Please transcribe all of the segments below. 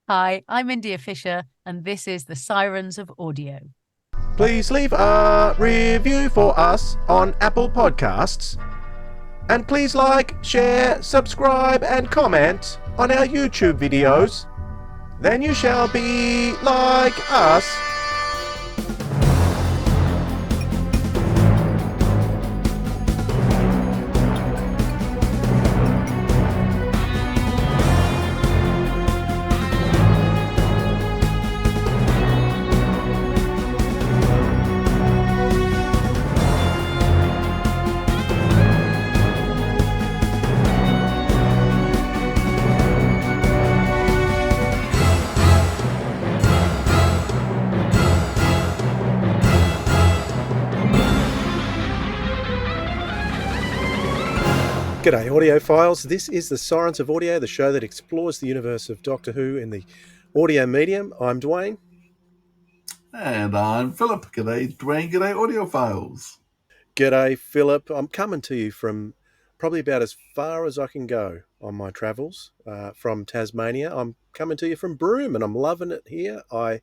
Hi, I'm India Fisher, and this is the Sirens of Audio. Please leave a review for us on Apple Podcasts. And please like, share, subscribe and comment on our YouTube videos. Then you shall be like us. G'day audiophiles, this is the Sirens of Audio, the show that explores the universe of Doctor Who in the audio medium. I'm Dwayne. And I'm Philip. G'day Dwayne, g'day audiophiles. G'day Philip. I'm coming to you from probably about as far as I can go on my travels from Tasmania. I'm coming to you from Broome and I'm loving it here. I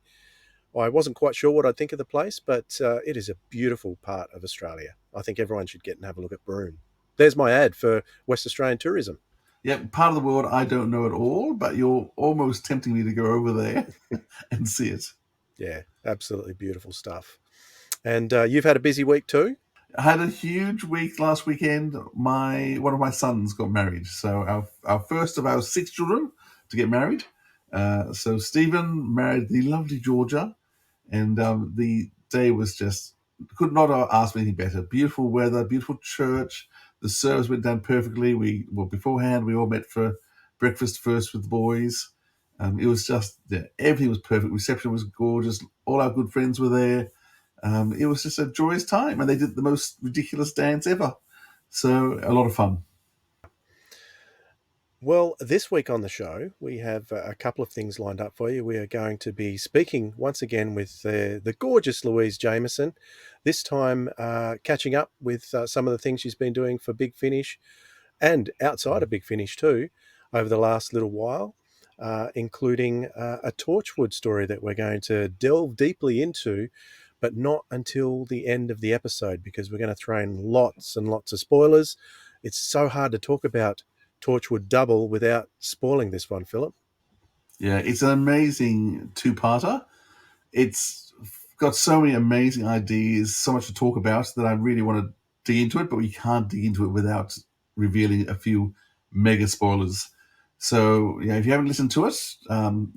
wasn't quite sure what I'd think of the place, but it is a beautiful part of Australia. I think everyone should get and have a look at Broome. There's my ad for West Australian tourism. Yeah, part of the world I don't know at all, but you're almost tempting me to go over there and see it. Yeah, absolutely beautiful stuff. And you've had a busy week too? I had a huge week last weekend. One of my sons got married. So our first of our 6 children to get married. So Stephen married the lovely Georgia, and the day was just, could not have asked for anything better. Beautiful weather, beautiful church. The service went down perfectly. Beforehand, we all met for breakfast first with the boys. It was just, everything was perfect. Reception was gorgeous. All our good friends were there. It was just a joyous time, and they did the most ridiculous dance ever. So a lot of fun. Well, this week on the show, we have a couple of things lined up for you. We are going to be speaking once again with the gorgeous Louise Jameson, this time catching up with some of the things she's been doing for Big Finish and outside of Big Finish too over the last little while, including a Torchwood story that we're going to delve deeply into, but not until the end of the episode because we're going to throw in lots and lots of spoilers. It's so hard to talk about Torchwood Double without spoiling this one, Philip. Yeah, it's an amazing two-parter. It's got so many amazing ideas, so much to talk about that I really want to dig into it, but we can't dig into it without revealing a few mega spoilers. So, if you haven't listened to it,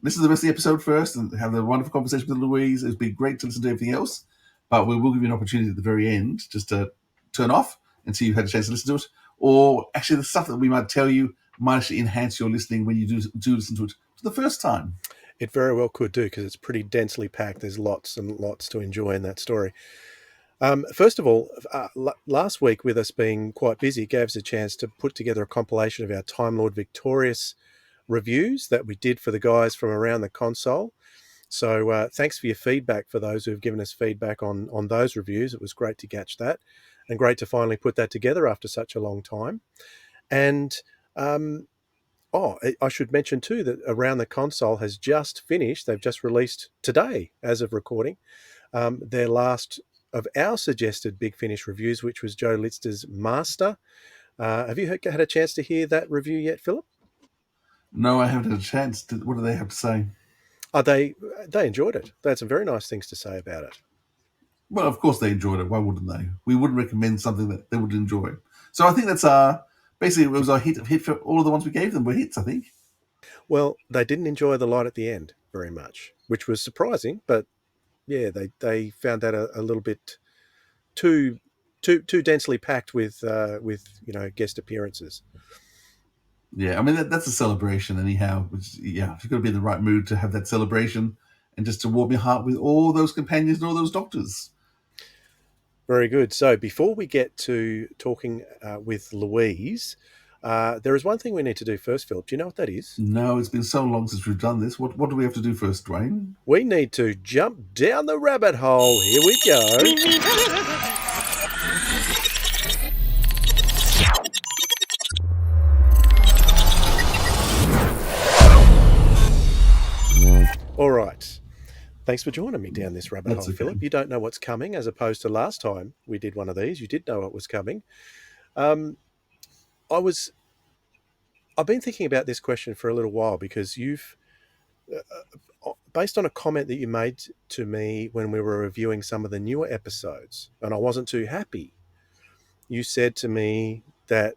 listen to the rest of the episode first and have a wonderful conversation with Louise. It'd be great to listen to everything else, but we will give you an opportunity at the very end just to turn off until you've had a chance to listen to it. Or actually, the stuff that we might tell you might actually enhance your listening when you do listen to it for the first time. It very well could do because it's pretty densely packed. There's lots and lots to enjoy in that story. First of all, last week with us being quite busy gave us a chance to put together a compilation of our Time Lord Victorious reviews that we did for the guys from around the console. So thanks for your feedback for those who have given us feedback on those reviews. It was great to catch that and great to finally put that together after such a long time. And I should mention too that Around the Console has just finished. They've just released today, as of recording, their last of our suggested Big Finish reviews, which was Joe Litzter's Master. Have you had a chance to hear that review yet, Philip? No, I haven't had a chance. What do they have to say? They enjoyed it. They had some very nice things to say about it. Well, of course they enjoyed it. Why wouldn't they? We wouldn't recommend something that they would enjoy. So I think that's basically it was our hit for all of the ones we gave them were hits, I think. Well, they didn't enjoy the light at the end very much, which was surprising, but yeah, they found that a little bit too densely packed with guest appearances. Yeah, I mean that's a celebration anyhow. You've got to be in the right mood to have that celebration and just to warm your heart with all those companions and all those doctors. Very good. So before we get to talking with Louise, there is one thing we need to do first, Philip. Do you know what that is? No, it's been so long since we've done this. What do we have to do first, Dwayne? We need to jump down the rabbit hole. Here we go. All right. Thanks for joining me down this rabbit That's hole, okay. Philip. You don't know what's coming, as opposed to last time we did one of these. You did know what was coming. Um, I was. I've been thinking about this question for a little while because you've, based on a comment that you made to me when we were reviewing some of the newer episodes, and I wasn't too happy. You said to me that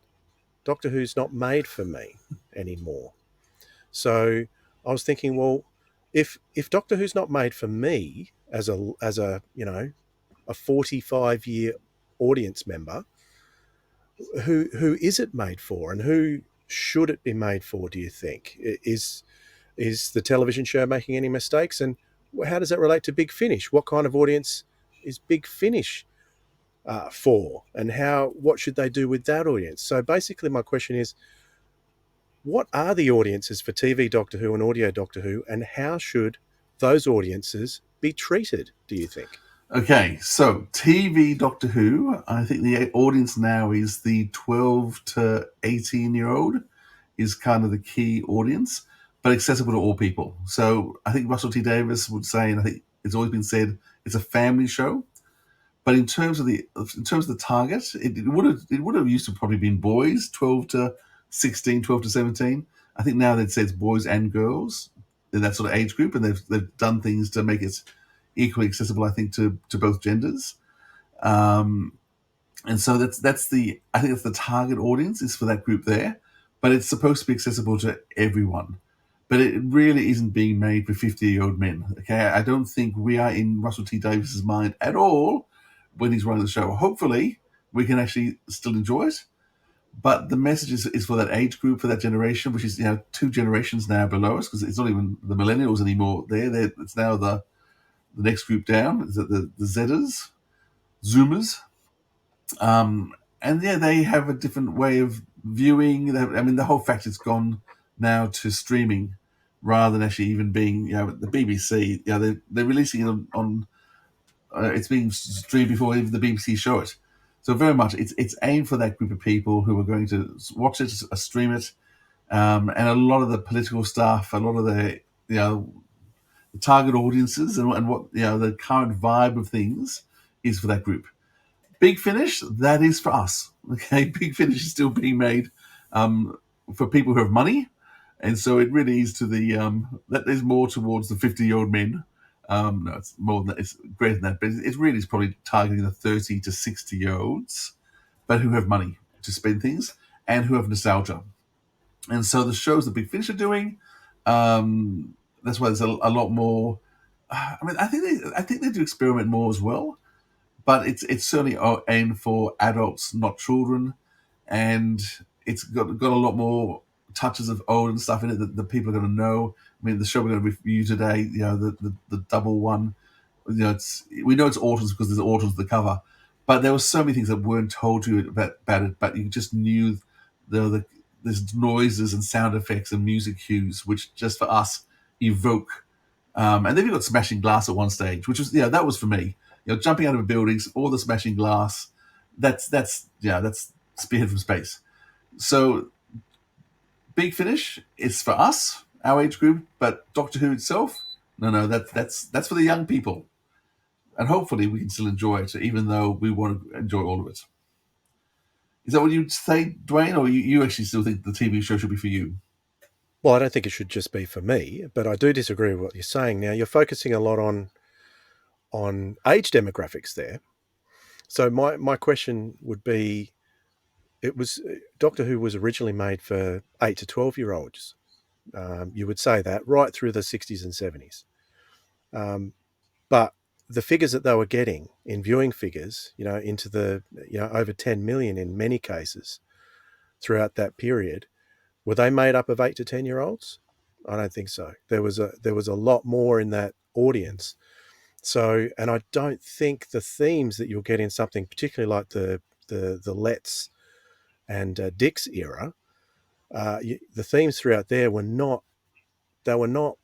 Doctor Who's not made for me anymore. So I was thinking, well, if Doctor Who's not made for me as a a 45-year audience member, who is it made for, and who should it be made for? Do you think is the television show making any mistakes, and how does that relate to Big Finish? What kind of audience is Big Finish for, and what should they do with that audience? So basically, my question is, what are the audiences for TV Doctor Who and audio Doctor Who, and how should those audiences be treated, do you think? Okay, so TV Doctor Who, I think the audience now is the 12 to 18-year-old is kind of the key audience, but accessible to all people. So I think Russell T Davies would say, and I think it's always been said, it's a family show. But in terms of the target, it would have used to probably been boys, 12 to 16, 12 to 17. I think now they'd say it's boys and girls in that sort of age group, and they've done things to make it equally accessible, I think, to both genders. Um, and so I think that's the target audience is for that group there, but it's supposed to be accessible to everyone. But it really isn't being made for 50-year-old men. Okay, I don't think we are in Russell T Davies's mind at all when he's running the show. Hopefully, we can actually still enjoy it. But the message is for that age group, for that generation, which is 2 generations now below us, because it's not even the millennials anymore. It's now the next group down. Is it the Zetters, Zoomers? And yeah, they have a different way of viewing. I mean, the whole fact it's gone now to streaming rather than actually even being, the BBC. They're releasing it on it's being streamed before even the BBC show it. So very much, it's aimed for that group of people who are going to watch it, stream it, and a lot of the political stuff, a lot of the target audiences, and what the current vibe of things is for that group. Big Finish, that is for us. Okay, Big Finish is still being made for people who have money, and so it really is that is more towards the 50-year-old men. No, it's more than that. It's greater than that, but it really is probably targeting the 30 to 60-year-olds, but who have money to spend things and who have nostalgia. And so the shows that Big Finish are doing, that's why there's a lot more. I mean, I think they do experiment more as well, but it's certainly aimed for adults, not children, and it's got a lot more touches of old and stuff in it that people are going to know. I mean, the show we're going to review today, the double one, we know it's Autumns because there's Autumns at the cover, but there were so many things that weren't told to you about it, but you just knew there's noises and sound effects and music cues which just for us evoke. And then you've got smashing glass at one stage, which was that was for me. Jumping out of buildings, all the smashing glass. That's Spearhead from Space. So Big Finish is for us, our age group, but Doctor Who itself, no, that's for the young people, and hopefully we can still enjoy it, even though we want to enjoy all of it. Is that what you'd say, Dwayne, or you actually still think the TV show should be for you? Well, I don't think it should just be for me, but I do disagree with what you're saying. Now, you're focusing a lot on age demographics there. So my question would be, it was Doctor Who was originally made for 8 to 12-year-olds. You would say that right through the 60s and 70s. But the figures that they were getting in viewing figures, into the, over 10 million in many cases throughout that period, were they made up of 8 to 10-year-olds? I don't think so. There was a lot more in that audience. So, and I don't think the themes that you'll get in something particularly like the Letts and Dick's era, the themes throughout there were not dumbing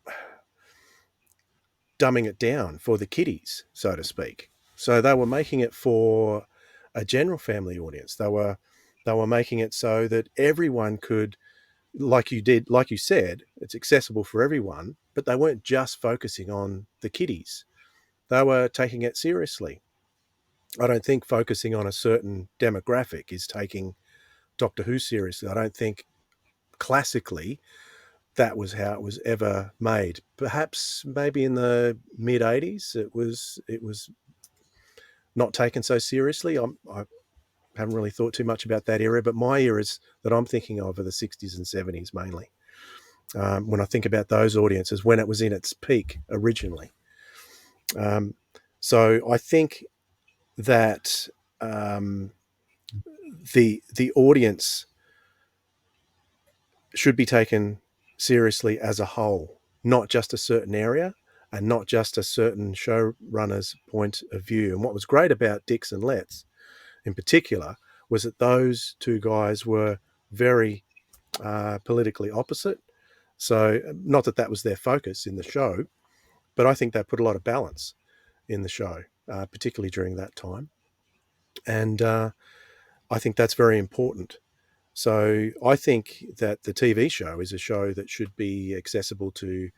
it down for the kiddies, so to speak. So they were making it for a general family audience. They were making it so that everyone could, like you said, it's accessible for everyone, but they weren't just focusing on the kiddies. They were taking it seriously. I don't think focusing on a certain demographic is taking Doctor Who seriously. I don't think classically that was how it was ever made. Perhaps maybe in the mid 80s it was not taken so seriously. I haven't really thought too much about that era, but my eras that I'm thinking of are the 60s and 70s mainly. When I think about those audiences, when it was in its peak originally. So I think that the audience should be taken seriously as a whole, not just a certain area and not just a certain showrunner's point of view. And what was great about Dix and Letts in particular was that those two guys were very politically opposite. So not that that was their focus in the show, but I think that put a lot of balance in the show, particularly during that time. And I think that's very important. So I think that the TV show is a show that should be accessible to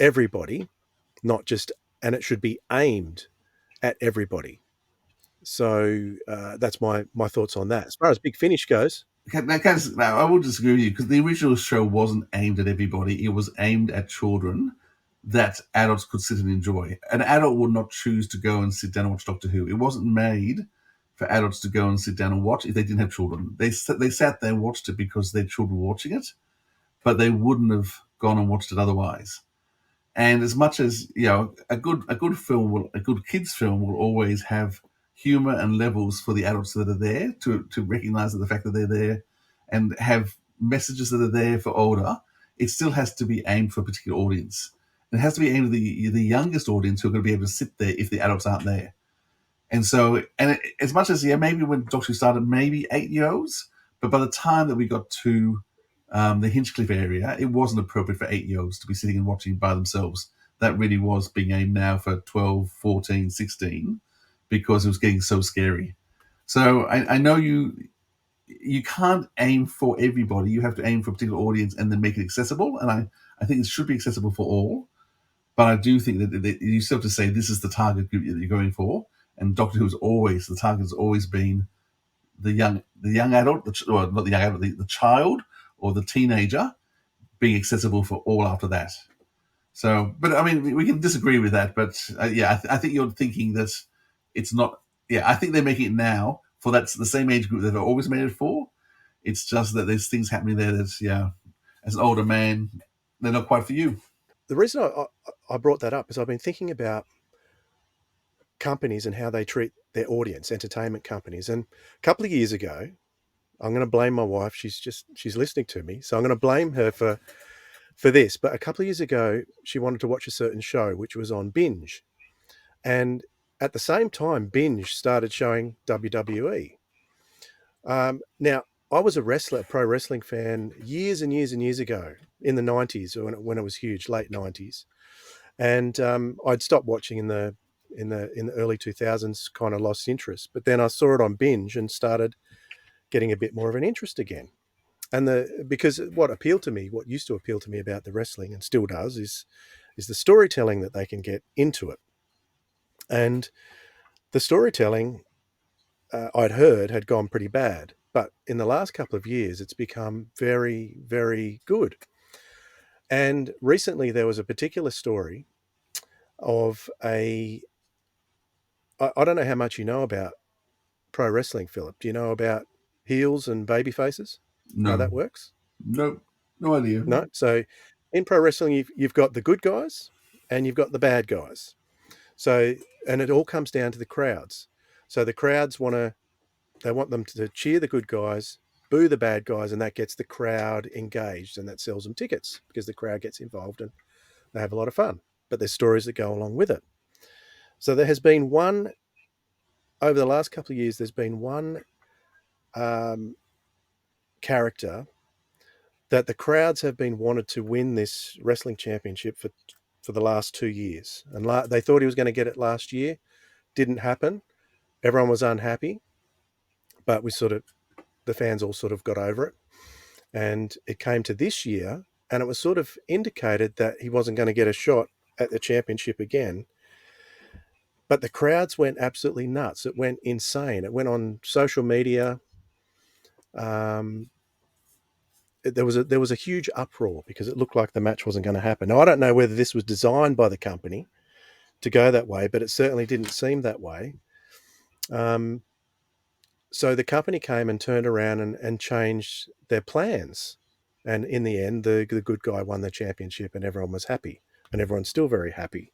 everybody, not just, and it should be aimed at everybody. So that's my thoughts on that. As far as Big Finish goes, Now, I will disagree with you because the original show wasn't aimed at everybody. It was aimed at children that adults could sit and enjoy. An adult would not choose to go and sit down and watch Doctor Who. It wasn't made for adults to go and sit down and watch if they didn't have children. They sat there and watched it because their children were watching it, but they wouldn't have gone and watched it otherwise. And as much as a good film a good kids film will always have humor and levels for the adults that are there to recognize the fact that they're there and have messages that are there for older. It still has to be aimed for a particular audience. It has to be aimed at the youngest audience who are going to be able to sit there if the adults aren't there. And so, as much as maybe when Doctor Who started, maybe 8-year-olds, but by the time that we got to the Hinchcliffe area, it wasn't appropriate for 8-year-olds to be sitting and watching by themselves. That really was being aimed now for 12, 14, 16, because it was getting so scary. So I know you can't aim for everybody. You have to aim for a particular audience and then make it accessible. And I think it should be accessible for all. But I do think that you still have to say this is the target group that you're going for. And Doctor Who the target has always been the young adult, not the young adult, the child or the teenager, being accessible for all after that. So, but I mean, we can disagree with that. But I think you're thinking that it's not. Yeah, I think they're making it now for that's the same age group that they've always made it for. It's just that there's things happening there that's as an older man, they're not quite for you. the reason I brought that up is I've been thinking about companies and how they treat their audience, entertainment companies. And a couple of years ago, I'm going to blame my wife. She's listening to me, so I'm going to blame her for this. But a couple of years ago, she wanted to watch a certain show, which was on Binge. And at the same time, Binge started showing WWE. Now, I was a pro wrestling fan years and years and years ago in the 90s when it was huge, late 90s. And I'd stopped watching in the early 2000s, kind of lost interest. But then I saw it on Binge and started getting a bit more of an interest again. And because what used to appeal to me about the wrestling and still does is the storytelling that they can get into it. And the storytelling I'd heard had gone pretty bad, but in the last couple of years, it's become very, very good. And recently there was a particular story of I don't know how much you know about pro wrestling, Philip. Do you know about heels and baby faces? How that No, works? no idea. No. So in pro wrestling, you've got the good guys and you've got the bad guys. So, and it all comes down to the crowds. So the crowds want them to cheer the good guys, boo the bad guys, and that gets the crowd engaged, and that sells them tickets because the crowd gets involved and they have a lot of fun. But there's stories that go along with it. So there has been one over the last couple of years. There's been one character that the crowds have been wanted to win this wrestling championship for the last 2 years, and they thought he was going to get it last year. Didn't happen. Everyone was unhappy, but the fans all sort of got over it. And it came to this year, and it was sort of indicated that he wasn't going to get a shot at the championship again. But the crowds went absolutely nuts. It went insane. It went on social media. There was a huge uproar because it looked like the match wasn't going to happen. Now, I don't know whether this was designed by the company to go that way, but it certainly didn't seem that way. So the company came and turned around and changed their plans. And in the end, the good guy won the championship and everyone was happy, and everyone's still very happy.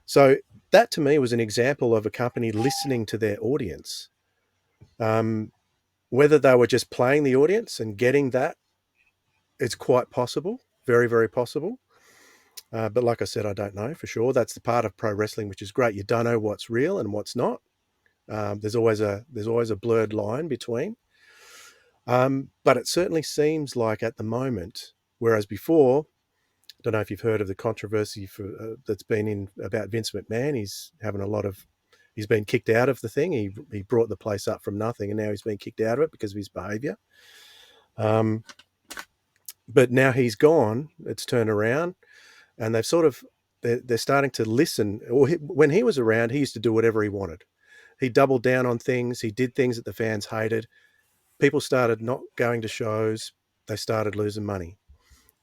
So that to me was an example of a company listening to their audience. Whether they were just playing the audience and getting that, it's quite possible, very, very possible. But like I said, I don't know for sure. That's the part of pro wrestling, which is great. You don't know what's real and what's not. There's always a blurred line between. But it certainly seems like at the moment, whereas before, I don't know if you've heard of the controversy that's been in about Vince McMahon. He's been kicked out of the thing. He brought the place up from nothing, and now he's been kicked out of it because of his behaviour. But now he's gone. It's turned around, and they're starting to listen. When he was around, he used to do whatever he wanted. He doubled down on things. He did things that the fans hated. People started not going to shows. They started losing money.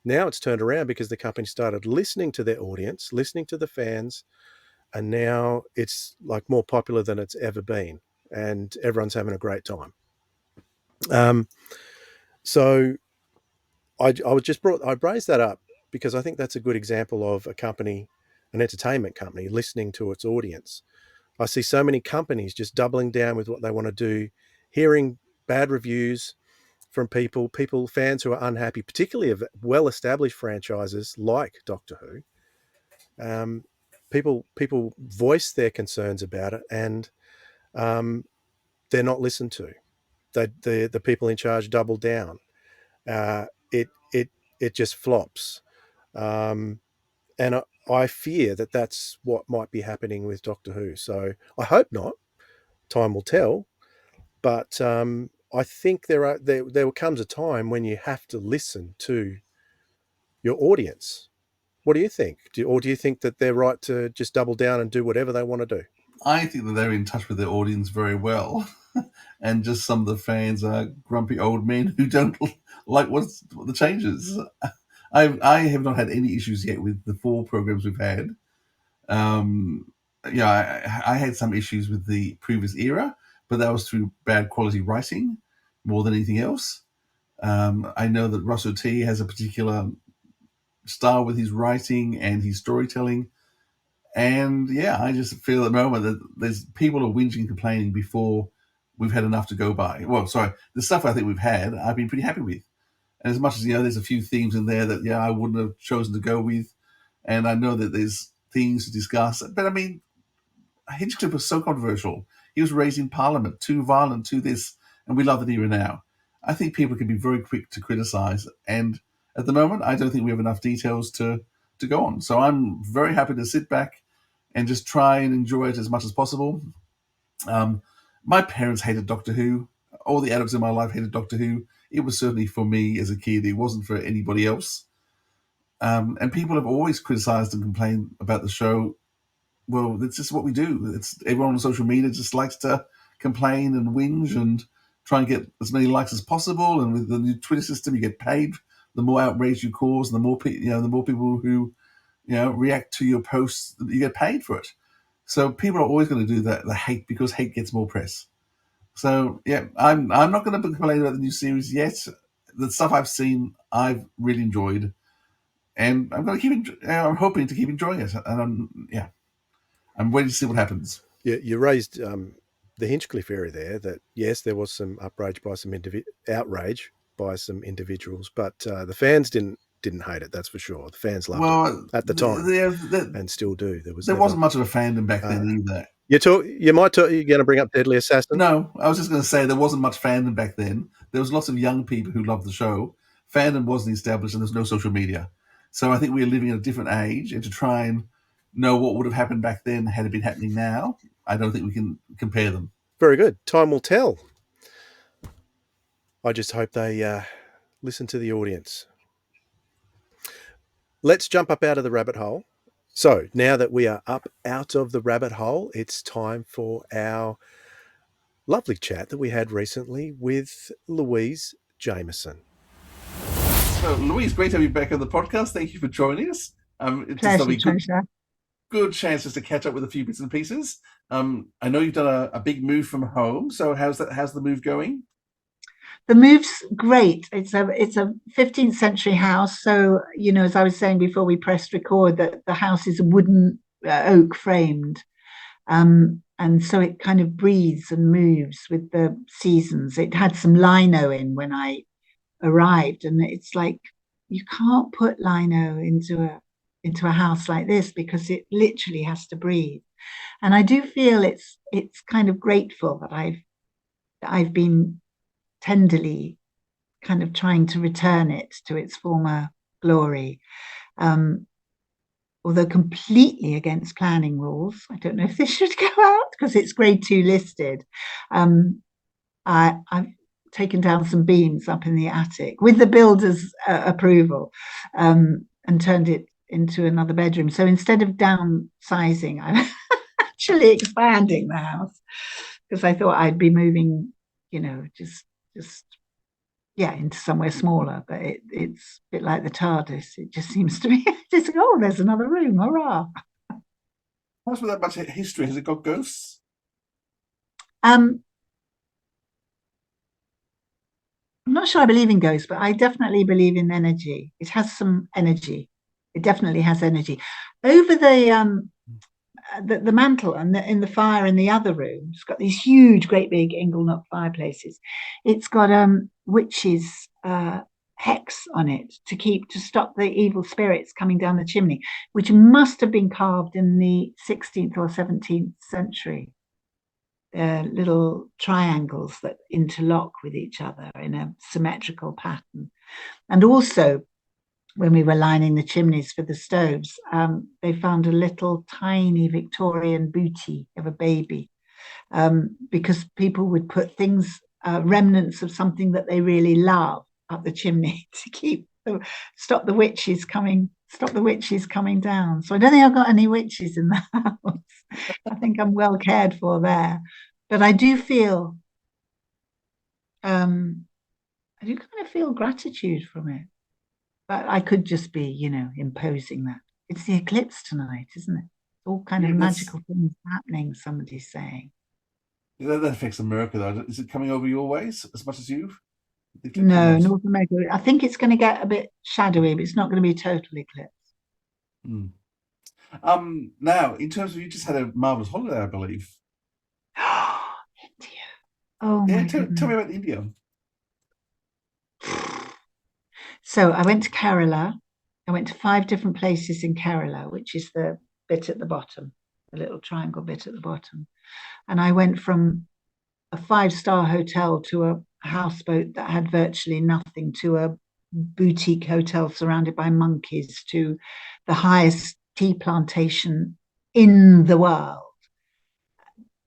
Now it's turned around because the company started listening to their audience, listening to the fans, and now it's like more popular than it's ever been, and everyone's having a great time. So I raised that up because I think that's a good example of a company, an entertainment company, listening to its audience. I see so many companies just doubling down with what they want to do, hearing bad reviews from fans who are unhappy, particularly of well-established franchises like Doctor Who. People voice their concerns about it, and they're not listened to. The people in charge double down. It just flops, and I fear that that's what might be happening with Doctor Who. So I hope not. Time will tell. But I think there comes a time when you have to listen to your audience. What do you think? Do you think that they're right to just double down and do whatever they want to do? I think that they're in touch with their audience very well. And just some of the fans are grumpy old men who don't like what the changes. I have not had any issues yet with the 4 programs we've had. I had some issues with the previous era, but that was through bad quality writing more than anything else. I know that Russell T has a particular style with his writing and his storytelling. And yeah, I just feel at the moment that there's people are whinging and complaining before we've had enough to go by. Well, sorry, the stuff I think we've had, I've been pretty happy with. And as much as, there's a few themes in there that, I wouldn't have chosen to go with. And I know that there's things to discuss. But I mean, Hinchcliffe was so controversial. He was raised in Parliament, too violent, too this, and we love that era now. I think people can be very quick to criticise. And at the moment, I don't think we have enough details to go on. So I'm very happy to sit back and just try and enjoy it as much as possible. My parents hated Doctor Who. All the adults in my life hated Doctor Who. It was certainly for me as a kid. It wasn't for anybody else. And people have always criticised and complained about the show. Well, it's just what we do. It's everyone on social media just likes to complain and whinge and try and get as many likes as possible. And with the new Twitter system, you get paid. The more outrage you cause, the more people who react to your posts, you get paid for it. So people are always going to do that. The hate, because hate gets more press. So yeah, I'm not going to complain about the new series yet. The stuff I've seen, I've really enjoyed, and I'm going to I'm hoping to keep enjoying it. And I'm waiting to see what happens. You raised the Hinchcliffe area there. That yes, there was some outrage by some individuals, but the fans didn't hate it. That's for sure. The fans loved it at the time, and still do. There wasn't much of a fandom back then either. You're going to bring up Deadly Assassin? No, I was just going to say there wasn't much fandom back then. There was lots of young people who loved the show. Fandom wasn't established, and there's no social media. So I think we're living in a different age, and to try and know what would have happened back then had it been happening now, I don't think we can compare them. Very good. Time will tell. I just hope they listen to the audience. let's jump up out of the rabbit hole. So now that we are up out of the rabbit hole, it's time for our lovely chat that we had recently with Louise Jameson. So, Louise, great to have you back on the podcast. Thank you for joining us. It's just a good chance just to catch up with a few bits and pieces. I know you've done a big move from home. So how's the move going? The move's great. It's a 15th century house. So, as I was saying before we pressed record, that the house is wooden, oak framed. And so it kind of breathes and moves with the seasons. It had some lino in when I arrived, and it's like you can't put lino into a house like this because it literally has to breathe. And I do feel it's kind of grateful that I've been tenderly kind of trying to return it to its former glory, although completely against planning rules. I don't know if this should go out because it's grade 2 listed. I've taken down some beams up in the attic with the builder's approval, and turned it into another bedroom. So instead of downsizing, I'm actually expanding the house because I thought I'd be moving, just into somewhere smaller. But it's a bit like the TARDIS. It just seems to be just there's another room, hurrah. What's with that much history? Has it got ghosts? I'm not sure I believe in ghosts, but I definitely believe in energy. It has some energy. It definitely has energy. Over the mantle and in the fire in the other room, it's got these huge, great big inglenook fireplaces. It's got witches' hex on it to stop the evil spirits coming down the chimney, which must have been carved in the 16th or 17th century. Little triangles that interlock with each other in a symmetrical pattern. And also, when we were lining the chimneys for the stoves, they found a little tiny Victorian booty of a baby, because people would put things, remnants of something that they really love, up the chimney to stop the witches coming down. So I don't think I've got any witches in the house. I think I'm well cared for there. But I do feel, kind of feel gratitude from it. But I could just be, imposing that. It's the eclipse tonight, isn't it? All kind of magical things happening, somebody's saying. Yeah, that affects America, though. Is it coming over your ways as much as you? No, North America. I think it's going to get a bit shadowy, but it's not going to be a total eclipse. Now, in terms of, you just had a marvelous holiday, I believe. India. Oh, yeah, tell me about India. So I went to Kerala. I went to 5 different places in Kerala, which is the bit at the bottom, the little triangle bit at the bottom. And I went from a 5-star hotel to a houseboat that had virtually nothing, to a boutique hotel surrounded by monkeys, to the highest tea plantation in the world,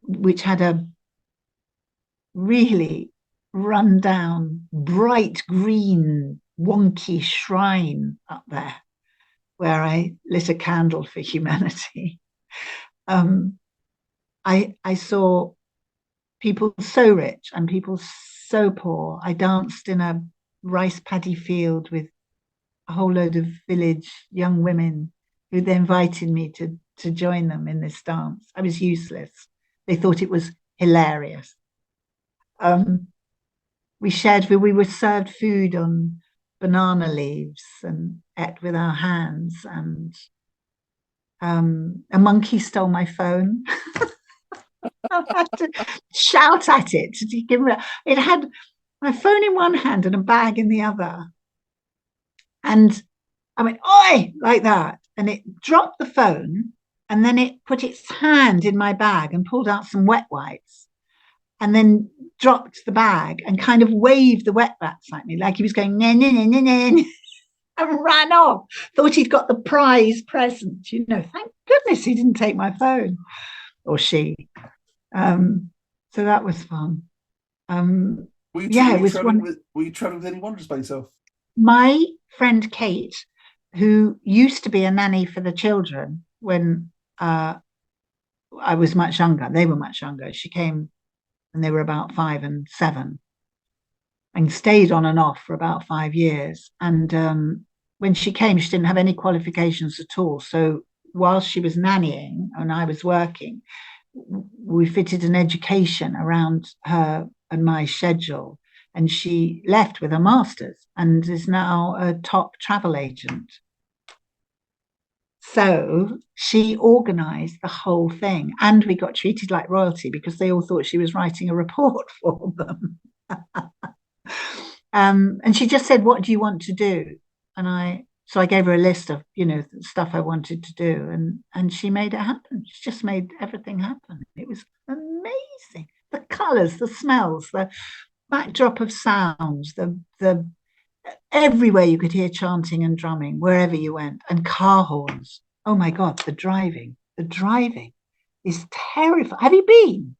which had a really run-down, bright green, wonky shrine up there where I lit a candle for humanity. I saw people so rich and people so poor. I danced in a rice paddy field with a whole load of village young women who they invited me to join them in this dance. I was useless. They thought it was hilarious. We were served food on banana leaves and ate with our hands, and a monkey stole my phone. I had to shout at it to give it. It had my phone in one hand and a bag in the other, and I went "Oi!" like that, and it dropped the phone, and then it put its hand in my bag and pulled out some wet wipes, and then dropped the bag and kind of waved the wet wipes at me like he was going "Nah, nah, nah, nah, nah," and ran off. Thought he'd got the prize present, Thank goodness he didn't take my phone, or she. So that was fun. Were you traveling with anyone, just by yourself? My friend Kate who used to be a nanny for the children when I was much younger. They were much younger. She came when they were about 5 and 7 and stayed on and off for about 5 years. And when she came, she didn't have any qualifications at all. So while she was nannying and I was working, we fitted an education around her and my schedule. And she left with a master's and is now a top travel agent. So she organized the whole thing. And we got treated like royalty because they all thought she was writing a report for them. And she just said, "What do you want to do?" And so I gave her a list of, stuff I wanted to do. And she made it happen. She just made everything happen. It was amazing. The colors, the smells, the backdrop of sounds, the everywhere you could hear chanting and drumming wherever you went, and car horns. Oh my God, the driving is terrifying. Have you been?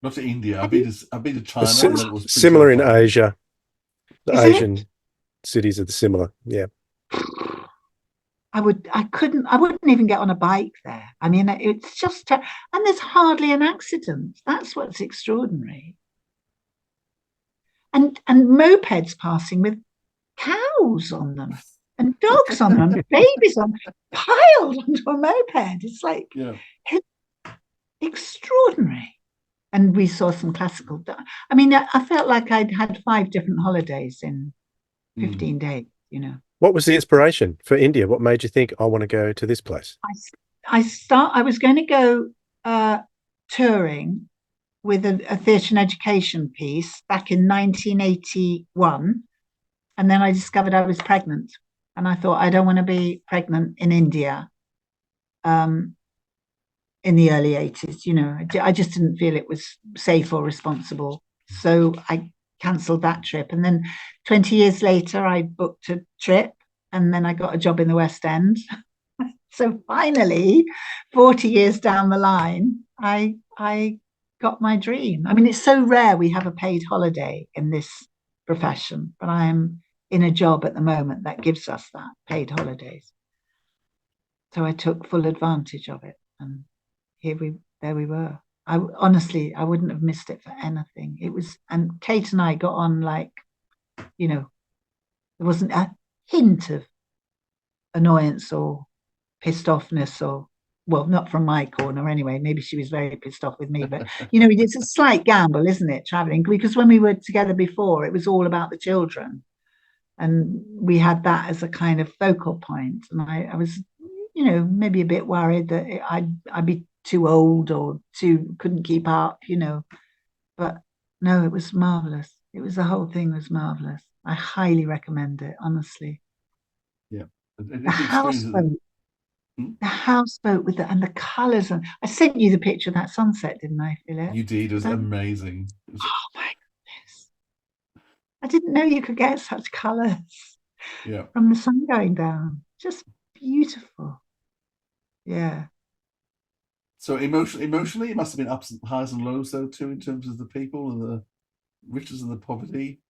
Not to India. I've been to China. And that was Similar in Asia. The Isn't Asian cities are similar. Yeah. I wouldn't even get on a bike there. I mean, it's just, and there's hardly an accident. That's what's extraordinary. And mopeds passing with cows on them and dogs on them, and babies piled onto a moped. It's like extraordinary. And we saw some classical. I mean, I felt like I'd had 5 different holidays in 15 days, What was the inspiration for India? What made you think, I want to go to this place? I was going to go touring with a theatre and education piece back in 1981. And then I discovered I was pregnant. And I thought, I don't want to be pregnant in India in the early 80s. I just didn't feel it was safe or responsible. So I cancelled that trip. And then 20 years later, I booked a trip and then I got a job in the West End. So finally, 40 years down the line, I got my dream. I mean, it's so rare we have a paid holiday in this profession, but I am in a job at the moment that gives us that paid holidays. So I took full advantage of it, and there we were. I wouldn't have missed it for anything. It was, and Kate and I got on like, there wasn't a hint of annoyance or pissed offness, or, well, not from my corner anyway. Maybe she was very pissed off with me, but it's a slight gamble, isn't it, traveling? Because when we were together before, it was all about the children, and we had that as a kind of focal point. And I was, maybe a bit worried that I'd be too old or couldn't keep up, but no, it was marvelous. The whole thing was marvelous. I highly recommend it, honestly. Yeah. The houseboat with the colours. And I sent you the picture of that sunset, didn't I, Philip? You did. It was amazing. Oh my goodness. I didn't know you could get such colours from the sun going down. Just beautiful. Yeah. So emotionally, it must have been ups and highs and lows, though, too, in terms of the people and the riches and the poverty.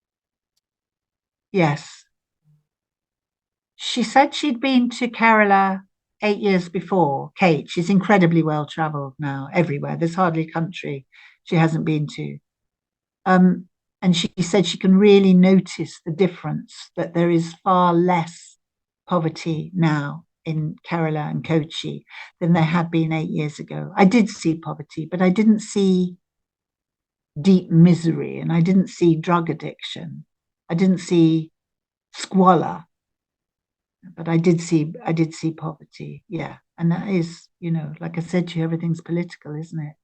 Yes. She said she'd been to Kerala 8 years before. Kate, she's incredibly well travelled now, everywhere. There's hardly a country she hasn't been to. And she said she can really notice the difference, that there is far less poverty now in Kerala and Kochi than there had been 8 years ago. I did see poverty, but I didn't see deep misery, and I didn't see drug addiction. I didn't see squalor, but I did see poverty. Yeah. And that is, like I said to you, everything's political, isn't it?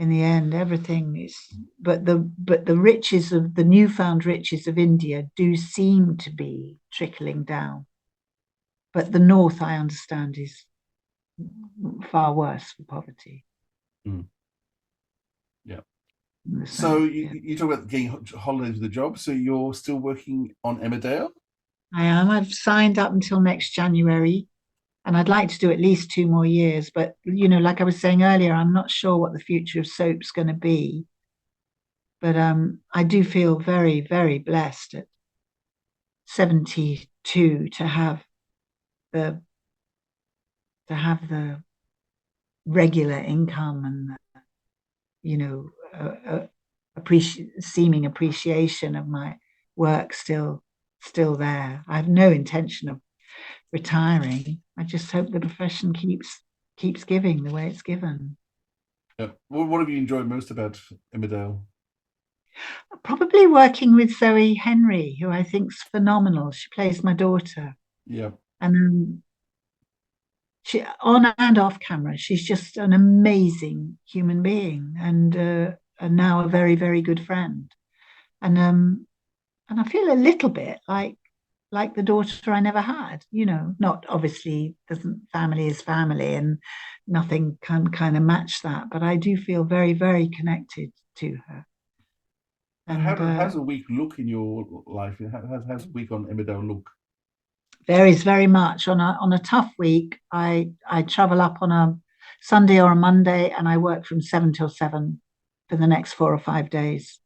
In the end, everything is, but the riches of the newfound riches of India do seem to be trickling down. But the north, I understand, is far worse for poverty. Yeah. So you talk about getting holidays with the job. So you're still working on Emmerdale? I am. I've signed up until next January, and I'd like to do at least 2 more years. But, like I was saying earlier, I'm not sure what the future of soap's going to be. But I do feel very, very blessed at 72 to have the to have the regular income and seeming appreciation of my work still there. I have no intention of retiring. I just hope the profession keeps giving the way it's given. Yeah. What have you enjoyed most about Emmerdale? Probably working with Zoe Henry, who I think's phenomenal. She plays my daughter, Yeah. and she, on and off camera, she's just an amazing human being, and now a very, very good friend. And I feel a little bit like the daughter I never had. Not obviously, doesn't family is family, and nothing can kind of match that. But I do feel very, very connected to her. And how does a week look in your life? How's a week on Emmerdale look? Varies very much. On a tough week, I travel up on a Sunday or a Monday, and I work from 7 till 7 for the next 4 or 5 days,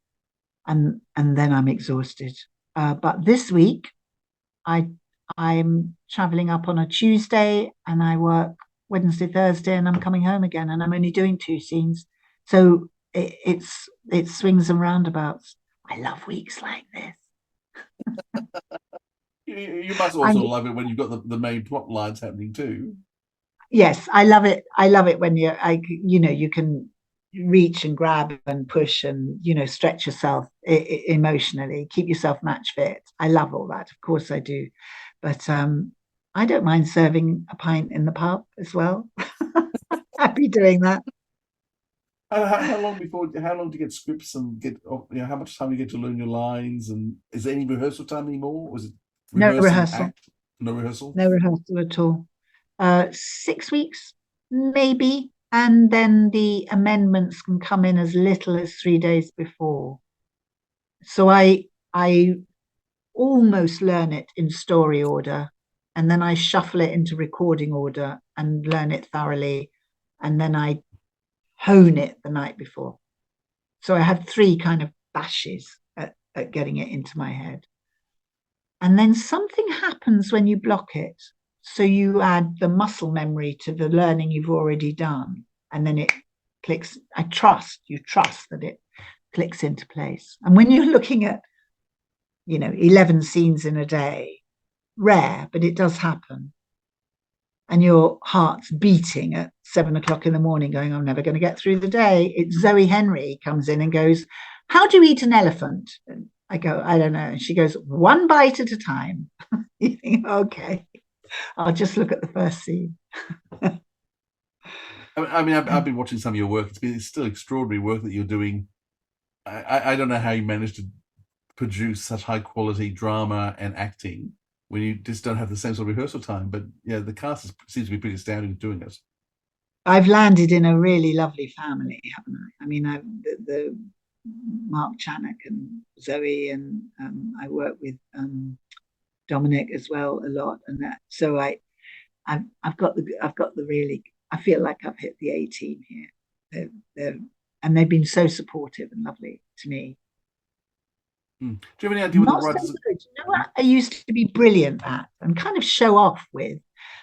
and then I'm exhausted. But this week, I'm traveling up on a Tuesday, and I work Wednesday, Thursday, and I'm coming home again, and I'm only doing 2 scenes. So it swings and roundabouts. I love weeks like this. You must also love it when you've got the main plot lines happening too. Yes, I love it. I love it when you can reach and grab and push and stretch yourself emotionally, keep yourself match fit. I love all that. Of course I do. But I don't mind serving a pint in the pub as well. Happy doing that. How long to get scripts and get how much time you get to learn your lines, and is there any rehearsal time anymore? Or is it No rehearsal? No rehearsal? No rehearsal at all. 6 weeks, maybe. And then the amendments can come in as little as 3 days before. So I almost learn it in story order, and then I shuffle it into recording order and learn it thoroughly, and then I hone it the night before. So I had 3 kind of bashes at getting it into my head. And then something happens when you block it. So you add the muscle memory to the learning you've already done, and then it clicks. You trust that it clicks into place. And when you're looking at 11 scenes in a day, rare, but it does happen, and your heart's beating at 7 o'clock in the morning going, I'm never going to get through the day. It's Zoe Henry comes in and goes, how do you eat an elephant? And I go, I don't know. And she goes, 1 bite at a time. You think, okay, I'll just look at the first scene. I mean, I've been watching some of your work. It's still extraordinary work that you're doing. I don't know how you managed to produce such high quality drama and acting when you just don't have the same sort of rehearsal time. But yeah, the cast seems to be pretty astounding doing it. I've landed in a really lovely family, haven't I? I mean, the Mark Chanak and Zoe, and I work with Dominic as well a lot, and that. So I've got the really. I feel like I've hit the A team here. And they've been so supportive and lovely to me. Do you have any idea what the writers? So good. You know what I used to be brilliant at and kind of show off with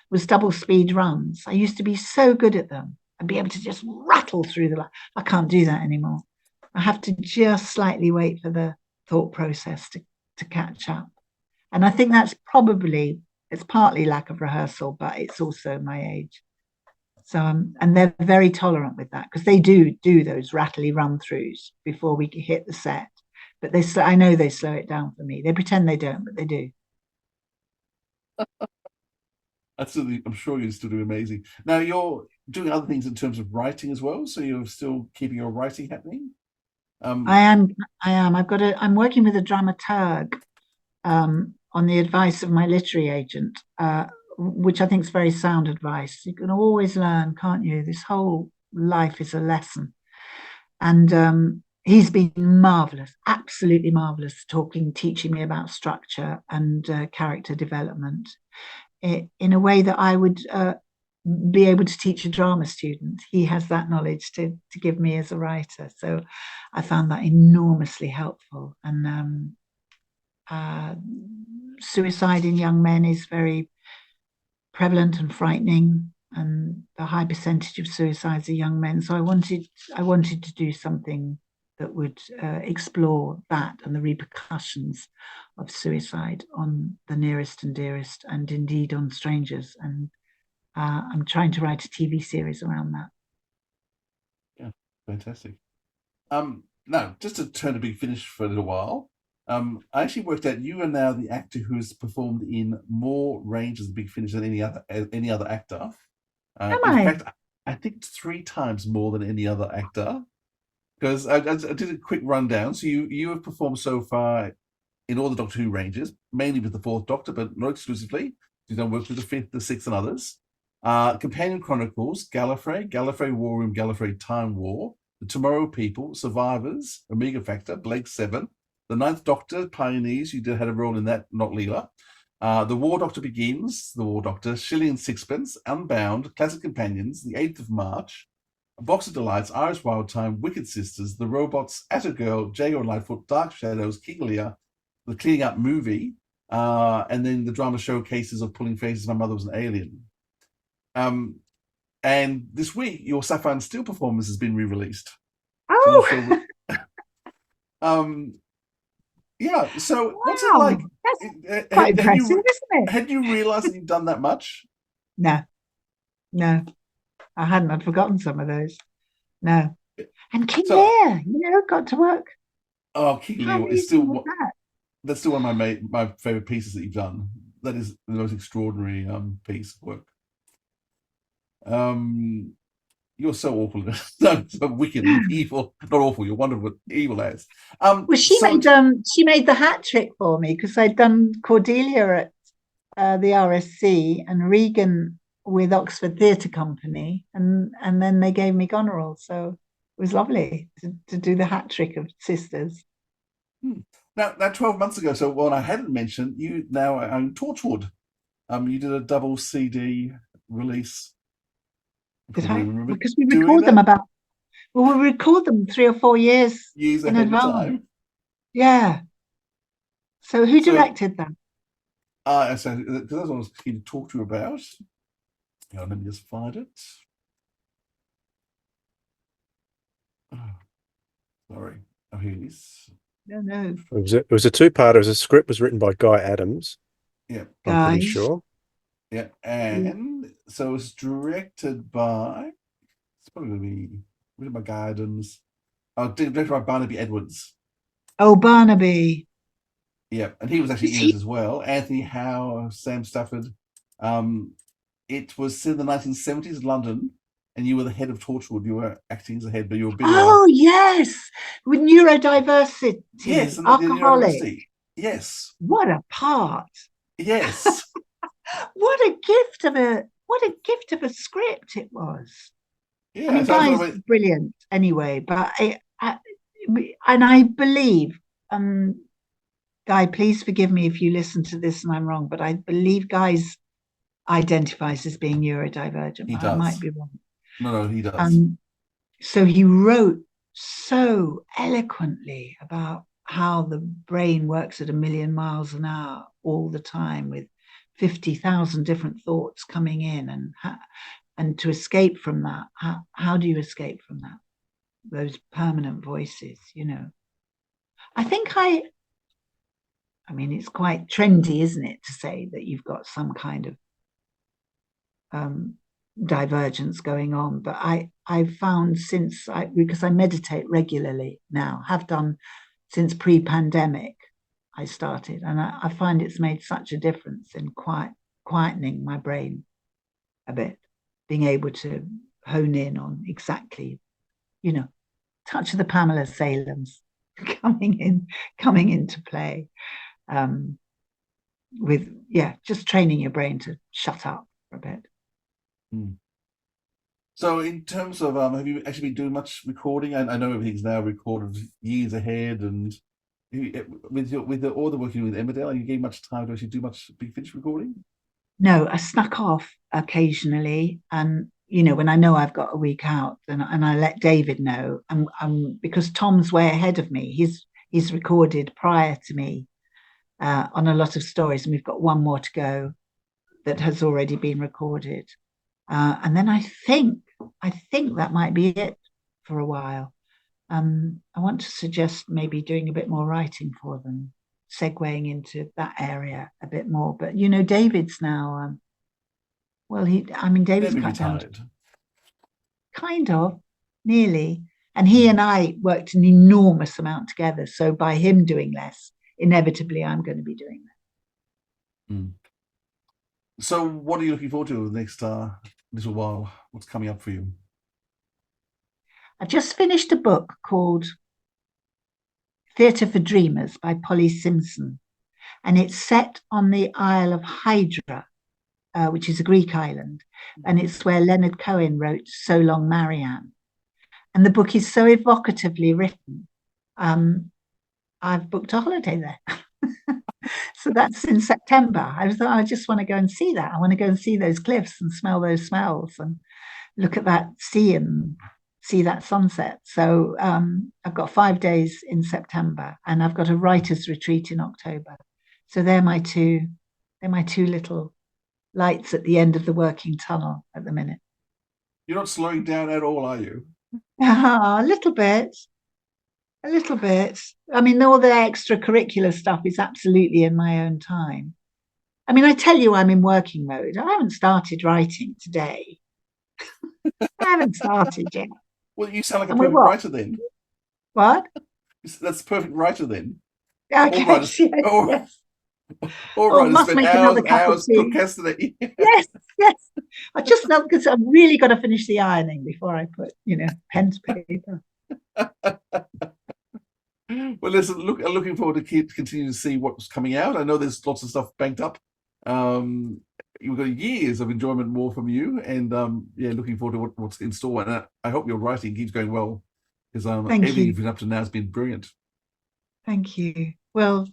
was double speed runs. I used to be so good at them and be able to just rattle through the. I can't do that anymore. I have to just slightly wait for the thought process to catch up. And I think that's it's partly lack of rehearsal, but it's also my age. So and they're very tolerant with that, because they do those rattly run throughs before we hit the set. But I know they slow it down for me. They pretend they don't, but they do. I'm sure you're still doing amazing. Now you're doing other things in terms of writing as well, so you're still keeping your writing happening. I am. I'm working with a dramaturg on the advice of my literary agent, which I think is very sound advice. You can always learn, can't you? This whole life is a lesson. And he's been marvelous, absolutely marvelous, teaching me about structure and character development in a way that I would be able to teach a drama student. He has that knowledge to give me as a writer. So I found that enormously helpful. And suicide in young men is very prevalent and frightening, and the high percentage of suicides are young men. So I wanted to do something that would explore that and the repercussions of suicide on the nearest and dearest, and indeed on strangers. And I'm trying to write a TV series around that. Yeah, fantastic. Now, just to turn to Big Finish for a little while, I actually worked out you are now the actor who has performed in more ranges of Big Finish than any other actor. Am in I? fact, I think 3 times more than any other actor. Because I did a quick rundown. So you have performed so far in all the Doctor Who ranges, mainly with the 4th Doctor, but not exclusively. You've done work with the 5th, the 6th, and others. Companion Chronicles, Gallifrey War Room, Gallifrey Time War, The Tomorrow People, Survivors, Omega Factor, Blake 7, The 9th Doctor, Pioneers, you had a role in that, not Leela. The War Doctor Begins, The War Doctor, Shilly and Sixpence, Unbound, Classic Companions, The 8th of March, A Box of Delights, Irish Wild Time, Wicked Sisters, The Robots, Atta Girl, Jago and Lightfoot, Dark Shadows, King Lear, The Cleaning Up Movie, and then the drama showcases of Pulling Faces, My Mother Was an Alien. And this week, your Sapphire and Steel performance has been re-released. Oh! Yeah, so what's it Wow, like? that's quite impressive, isn't it? Had you realised that you've done that much? No, I hadn't. I'd forgotten some of those. No. And King Lear, got to work. Oh, King How Lear is still amazing was that? that's still one of my favourite pieces that you've done. That is the most extraordinary piece of work. You're so awful, so wicked and evil. Not awful, you're wonderful, evil as. Well, she made the hat trick for me, because I'd done Cordelia at the RSC and Regan with Oxford Theatre Company, and then they gave me Goneril. So it was lovely to do the hat trick of sisters. Now 12 months ago, so what I hadn't mentioned, you now own Torchwood. You did a double CD release. Did I? Because we record them we record them 3 or 4 years in advance. Yeah. So who directed them? So because that's what I was keen to talk to you about. Hang on, let me just find it. Oh, sorry. Oh, here it is. No. It was a 2-parter. The script was written by Guy Adams. Yeah. I'm pretty sure. Yeah, and so it's directed by, it's probably going to be written by Guy Adams. Directed by Barnaby Edwards. Oh, Barnaby. Yeah, and he was actually in it as well. Anthony Howe, Sam Stafford. It was in the 1970s in London, and you were the head of Torchwood. You were acting as a head, but you were a bit. Oh, yes, with neurodiversity. Yes, and alcoholic. Yes. What a part. Yes. What a gift of a script it was. Yeah, I mean, Guy's brilliant anyway, but I believe, Guy, please forgive me if you listen to this and I'm wrong, but I believe Guy's identifies as being neurodivergent. He does. I might be wrong. No, he does. So he wrote so eloquently about how the brain works at 1,000,000 miles an hour all the time, with 50,000 different thoughts coming in, and to escape from that, how do you escape from that? Those permanent voices, I think I mean, it's quite trendy, isn't it, to say that you've got some kind of divergence going on, but I've found because I meditate regularly now, have done since pre-pandemic, I started, and I find it's made such a difference in quietening my brain a bit, being able to hone in on exactly, touch of the Pamela Salems coming into play, with just training your brain to shut up for a bit. So in terms of have you actually been doing much recording? I know everything's now recorded years ahead, and with all the work you do with Emmerdale, are you getting much time to actually do much Big Finish recording? No, I snuck off occasionally, and when I know I've got a week out, and I let David know, and because Tom's way ahead of me, he's recorded prior to me on a lot of stories, and we've got one more to go that has already been recorded. And then I think that might be it for a while. I want to suggest maybe doing a bit more writing for them, segueing into that area a bit more. But David's now, David's Maybe cut down retired. kind of, nearly. And he and I worked an enormous amount together. So by him doing less, inevitably I'm going to be doing that. Mm. So what are you looking forward to the next little while? What's coming up for you? I just finished a book called Theatre for Dreamers by Polly Simpson, and it's set on the Isle of Hydra, which is a Greek island, and it's where Leonard Cohen wrote So Long, Marianne. And the book is so evocatively written. I've booked a holiday there. So that's in September. I just want to go and see that. I want to go and see those cliffs and smell those smells and look at that sea and see that sunset. So I've got 5 days in September, and I've got a writer's retreat in October. So they're my two little lights at the end of the working tunnel at the minute. You're not slowing down at all, are you? A little bit. I mean, all the extracurricular stuff is absolutely in my own time. I mean, I tell you, I'm in working mode. I haven't started writing today. I haven't started yet. Well, you sound like a And we perfect what? writer then. What? That's a perfect writer then. I All writers, guess, yes, all, yes. all Oh, writers must spend make hours, another cup of hours tea. procrastinating. Yes. I just know because I've really got to finish the ironing before I put, pen to paper. Well, listen, looking forward to continuing to see what's coming out. I know there's lots of stuff banked up. You've got years of enjoyment more from you, and looking forward to what's in store. And I hope your writing keeps going well, because everything you've been up to now has been brilliant. Thank you. Well,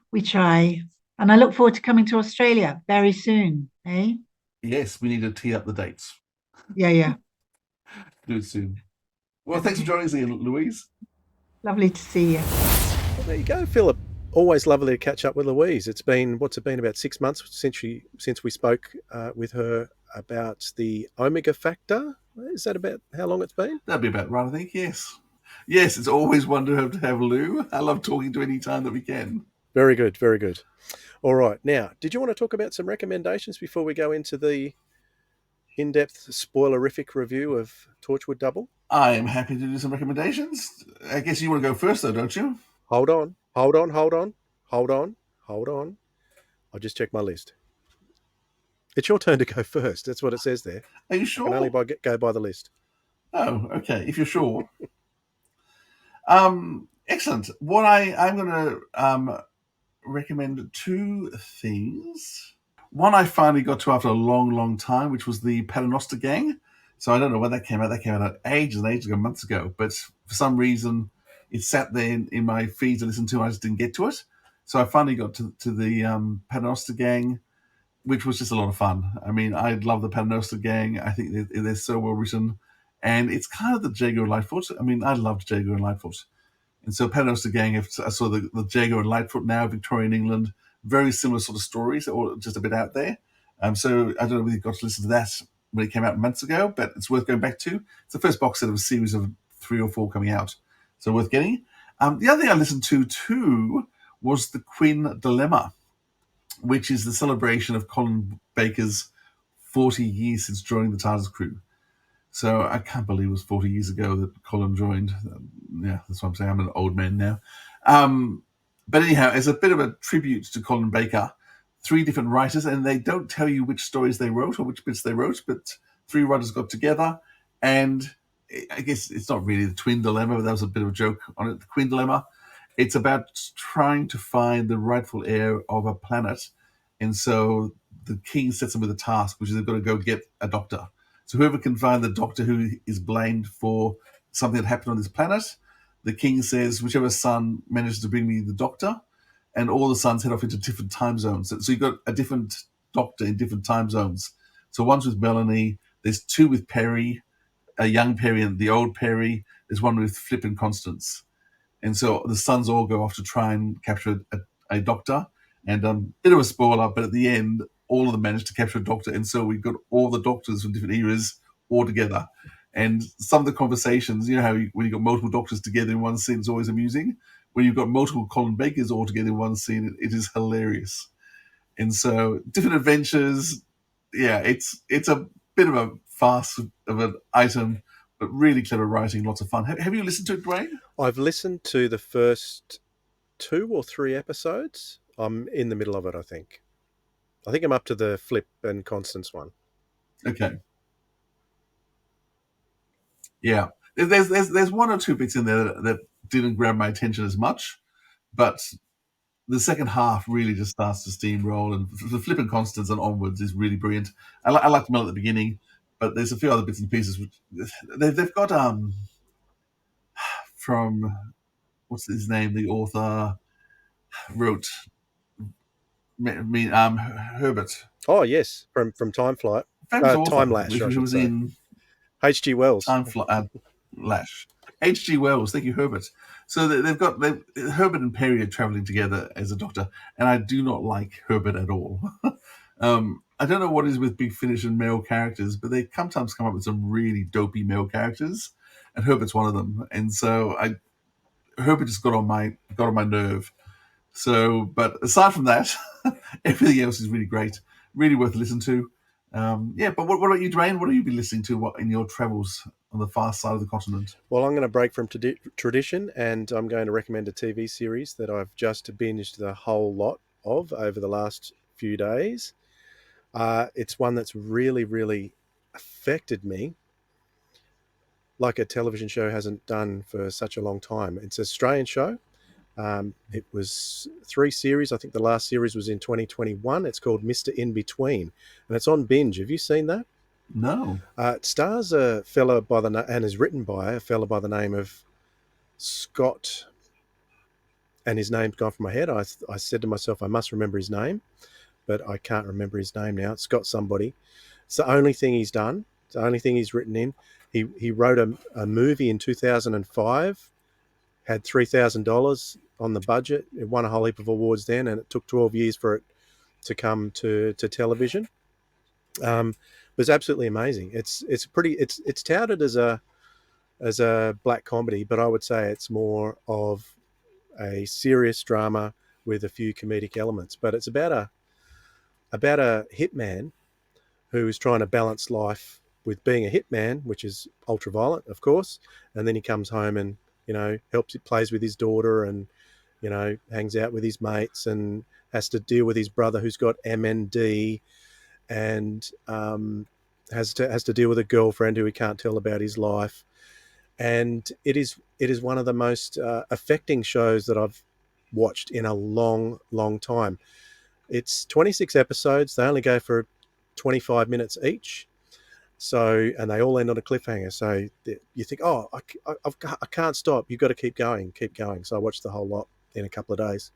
we try, and I look forward to coming to Australia very soon. Eh? Yes, we need to tee up the dates. Yeah. Do it soon. Well, thanks for joining us again, Louise. Lovely to see you. Well, there you go, Philip. Always lovely to catch up with Louise. It's been, about 6 months since we spoke with her about the omega factor. Is that about how long it's been? That'd be about right, I think. Yes, it's always wonderful to have Lou. I love talking to any time that we can. Very good. All right. Now, did you want to talk about some recommendations before we go into the in-depth spoilerific review of Torchwood Double? I am happy to do some recommendations. I guess you want to go first, though, don't you? Hold on. I'll just check my list. It's your turn to go first. That's what it says there. Are you sure? I can only go by the list. Oh, okay. If you're sure. Excellent. What I'm going to recommend 2 things. One I finally got to after a long, long time, which was the Paternoster Gang. So I don't know when that came out. That came out ages and ages ago, months ago. But for some reason, it sat there in my feed to listen to. I just didn't get to it. So I finally got to the Paternoster Gang, which was just a lot of fun. I mean, I love the Paternoster Gang. I think they're so well written. And it's kind of the Jago and Lightfoot. I mean, I loved Jago and Lightfoot. And so Paternoster Gang, I saw the Jago and Lightfoot now, Victorian England, very similar sort of stories, or just a bit out there. So I don't know whether you got to listen to that when it came out months ago, but it's worth going back to. It's the first box set of a series of 3 or 4 coming out. So worth getting. The other thing I listened to too was the Quinn Dilemma, which is the celebration of Colin Baker's 40 years since joining the TARDIS crew. So I can't believe it was 40 years ago that Colin joined. Yeah, that's what I'm saying. I'm an old man now. But anyhow, as a bit of a tribute to Colin Baker, 3 different writers, and they don't tell you which stories they wrote or which bits they wrote, but 3 writers got together, and I guess it's not really the twin dilemma, but that was a bit of a joke on it. The Quinn Dilemma. It's about trying to find the rightful heir of a planet, and so the king sets them with a task, which is they've got to go get a doctor. So whoever can find the doctor who is blamed for something that happened on this planet, the king says, whichever son manages to bring me the doctor, and all the sons head off into different time zones. So you've got a different doctor in different time zones. So one's with Melanie, there's 2 with Perry, a young Perry and the old Perry, there's one with Flip and Constance. And so the sons all go off to try and capture a doctor. And bit of a spoiler, but at the end, all of them managed to capture a doctor, and so we got all the doctors from different eras all together. And some of the conversations, how when you got multiple doctors together in one scene, it's always amusing. When you've got multiple Colin Bakers all together in one scene, it is hilarious. And so different adventures, it's a bit of a farce of an item, but really clever writing, lots of fun. Have you listened to it, Dwayne? I've listened to the first 2 or 3 episodes. I'm in the middle of it, I think. I think I'm up to the Flip and Constance one. Okay. Yeah. There's one or two bits in there that didn't grab my attention as much, but the second half really just starts to steamroll, and the Flip and Constance and onwards is really brilliant. I liked Mel at the beginning, but there's a few other bits and pieces which they've got from what's his name, the author wrote Herbert. Oh yes, from Time Flight, Famous author, Time Lash, I who should was say. in H.G. Wells. Lash. H.G. Wells, thank you, Herbert. So they've got Herbert and Perry are traveling together as a doctor, and I do not like Herbert at all. I don't know what it is with Big Finish and male characters, but they sometimes come up with some really dopey male characters, and Herbert's one of them. And so Herbert just got on my nerve. So, but aside from that, everything else is really great, really worth listening to. But what about you, Dwayne? What have you been listening to in your travels on the far side of the continent? Well, I'm going to break from tradition, and I'm going to recommend a TV series that I've just binged the whole lot of over the last few days. It's one that's really, really affected me like a television show hasn't done for such a long time. It's an Australian show. It was 3 series. I think the last series was in 2021. It's called Mr. In Between, and it's on Binge. Have you seen that? No. It stars a fella and is written by a fella by the name of Scott, and his name's gone from my head. I said to myself, I must remember his name, but I can't remember his name now. It's Scott somebody. It's the only thing he's done. It's the only thing he's written in. He wrote a movie in 2005, had $3,000 on the budget. It won a whole heap of awards then, and it took 12 years for it to come to television. It was absolutely amazing. It's touted as a black comedy, but I would say it's more of a serious drama with a few comedic elements. But it's about a hitman who is trying to balance life with being a hitman, which is ultra violent, of course. And then he comes home and plays with his daughter, and hangs out with his mates, and has to deal with his brother who's got MND, and has to deal with a girlfriend who he can't tell about his life. And it is one of the most affecting shows that I've watched in a long, long time. It's 26 episodes. They only go for 25 minutes each. So, and they all end on a cliffhanger. So you think, oh, I can't stop. You've got to keep going. So I watched the whole lot in a couple of days.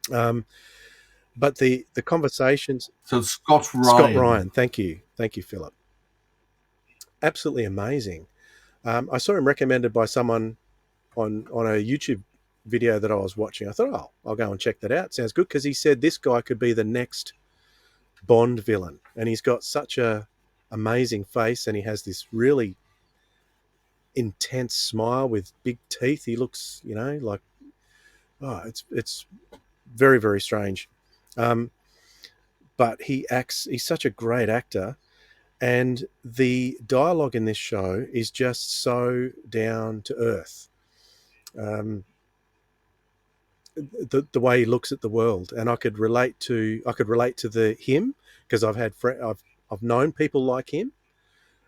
But the conversations. So Scott Ryan. Scott Ryan. Thank you, Philip. Absolutely amazing. I saw him recommended by someone on a YouTube video that I was watching. I thought, oh, I'll go and check that out. Sounds good, because he said this guy could be the next Bond villain, and he's got such a amazing face, and he has this really intense smile with big teeth. He looks, like, oh, it's very, very strange. But he's such a great actor, and the dialogue in this show is just so down to earth. The way he looks at the world, and I could relate to him, because I've known people like him.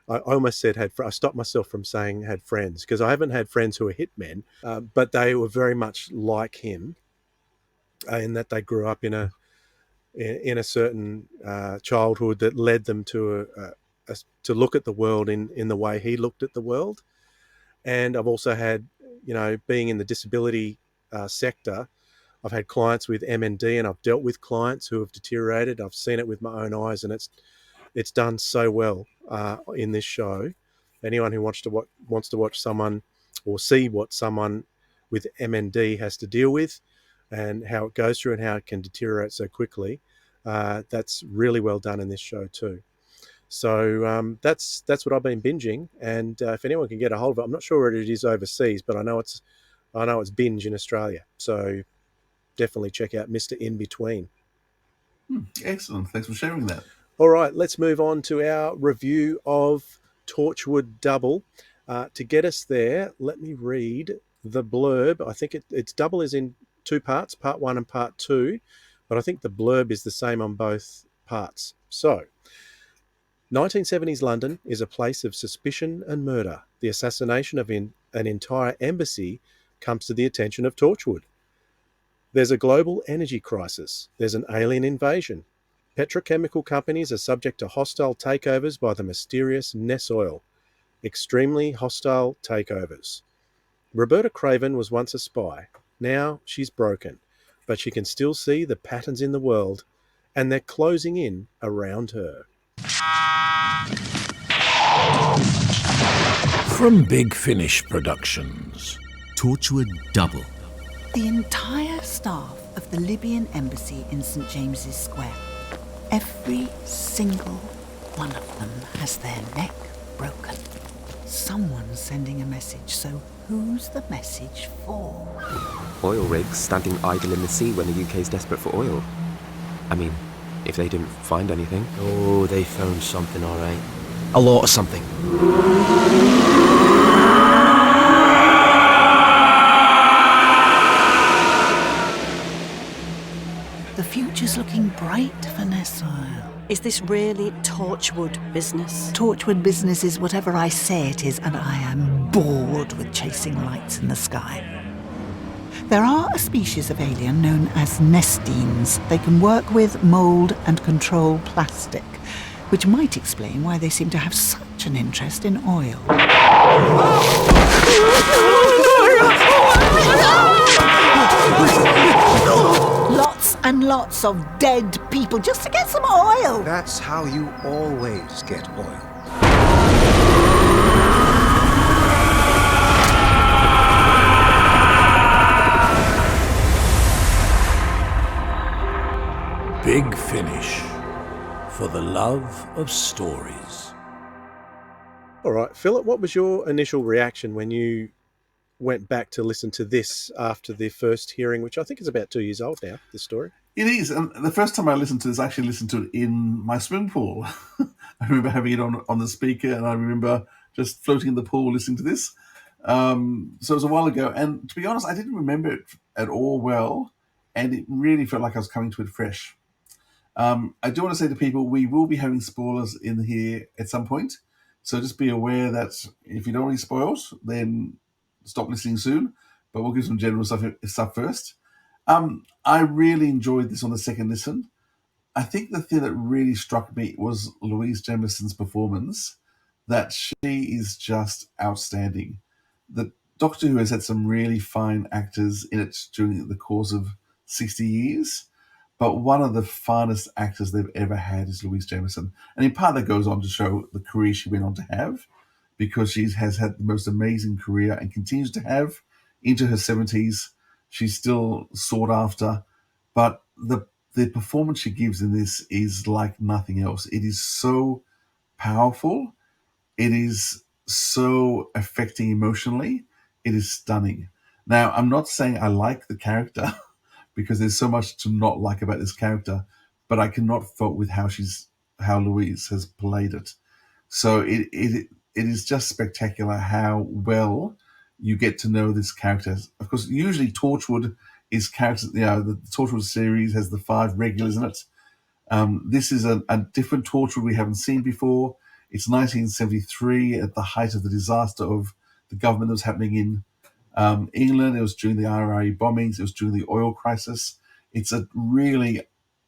I almost said I stopped myself from saying had friends, because I haven't had friends who are hitmen, but they were very much like him, in that they grew up in a certain childhood that led them to look at the world in the way he looked at the world. And I've also had, being in the disability sector, I've had clients with MND, and I've dealt with clients who have deteriorated. I've seen it with my own eyes, and it's done so well in this show. Anyone who wants to watch someone, or see what someone with MND has to deal with, and how it goes through, and how it can deteriorate so quickly, That's really well done in this show too. So that's what I've been binging, and if anyone can get a hold of it, I'm not sure where it is overseas, but I know it's binge in Australia. So definitely check out Mr. In Between. Excellent. Thanks for sharing that. All right, let's move on to our review of Torchwood Double. To get us there, let me read the blurb. I think it's Double is in two parts, part 1 and part 2, but I think the blurb is the same on both parts. So, 1970s London is a place of suspicion and murder. The assassination of an entire embassy comes to the attention of Torchwood. There's a global energy crisis. There's an alien invasion. Petrochemical companies are subject to hostile takeovers by the mysterious Ness Oil. Extremely hostile takeovers. Roberta Craven was once a spy. Now she's broken, but she can still see the patterns in the world, and they're closing in around her. From Big Finish Productions. Torchwood Double. The entire staff of the Libyan embassy in St. James's Square, every single one of them has their neck broken. Someone's sending a message, so who's the message for? Oil rigs standing idle in the sea when the UK's desperate for oil. I mean, if they didn't find anything. Oh, they found something, all right. A lot of something. The future's looking bright for Ness Oil. Is this really Torchwood business? Torchwood business is whatever I say it is, and I am bored with chasing lights in the sky. There are a species of alien known as Nestines. They can work with, mould and control plastic, which might explain why they seem to have such an interest in oil. Lots and lots of dead people just to get some oil. That's how you always get oil. Big Finish. For the love of stories. All right, Philip, what was your initial reaction when you went back to listen to this after the first hearing, which I think is about 2 years old now, this story? It is. And the first time I listened to this, I actually listened to it in my swimming pool. I remember having it on the speaker, and I remember just floating in the pool listening to this. So it was a while ago. And to be honest, I didn't remember it at all well. And it really felt like I was coming to it fresh. I do want to say to people, we will be having spoilers in here at some point. So just be aware that if you don't want any spoils, then stop listening soon. But we'll give some general stuff first. I really enjoyed this on the second listen. I think the thing that really struck me was Louise Jameson's performance, that she is just outstanding. The Doctor Who has had some really fine actors in it during the course of 60 years. But one of the finest actors they've ever had is Louise Jameson. And in part that goes on to show the career she went on to have, because she has had the most amazing career and continues to have into her 70s. She's still sought after. But the performance she gives in this is like nothing else. It is so powerful. It is so affecting emotionally. It is stunning. Now, I'm not saying I like the character, because there's so much to not like about this character, but I cannot fault with how Louise has played it. So it is just spectacular how well you get to know this character. Of course, usually Torchwood is characters. The Torchwood series has the 5 regulars in it. This is a different Torchwood we haven't seen before. It's 1973 at the height of the disaster of the government that was happening in England. It was during the IRA bombings. It was during the oil crisis. It's a really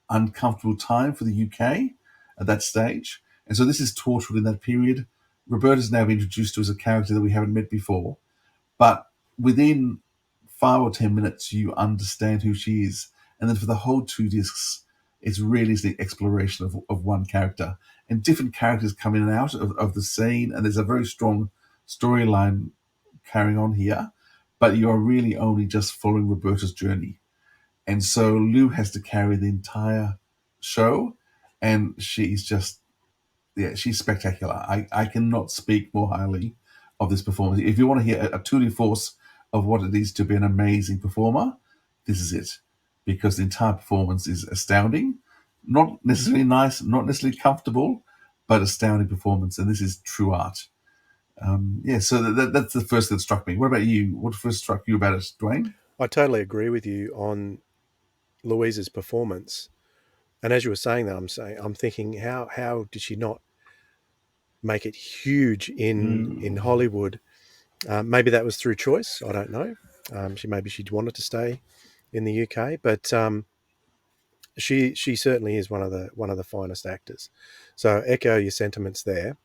uncomfortable time for the UK at that stage. And so this is Torchwood in that period. Roberta's now been introduced to as a character that we haven't met before. But within 5 or 10 minutes, you understand who she is. And then for the whole 2 discs, it's really the exploration of one character. And different characters come in and out of the scene. And there's a very strong storyline carrying on here. But you are really only just following Roberta's journey. And so Lou has to carry the entire show, and she's just, she's spectacular. I cannot speak more highly of this performance. If you want to hear a tour de force of what it is to be an amazing performer, this is it, because the entire performance is astounding. Not necessarily nice, not necessarily comfortable, but astounding performance, and this is true art. So that's the first that struck me. What about you? What first struck you about it, Dwayne? I totally agree with you on Louise's performance. And as you were saying that, I'm thinking, how did she not make it huge in Hollywood? Maybe that was through choice. I don't know. Maybe she wanted to stay in the UK, but she certainly is one of the finest actors. So echo your sentiments there.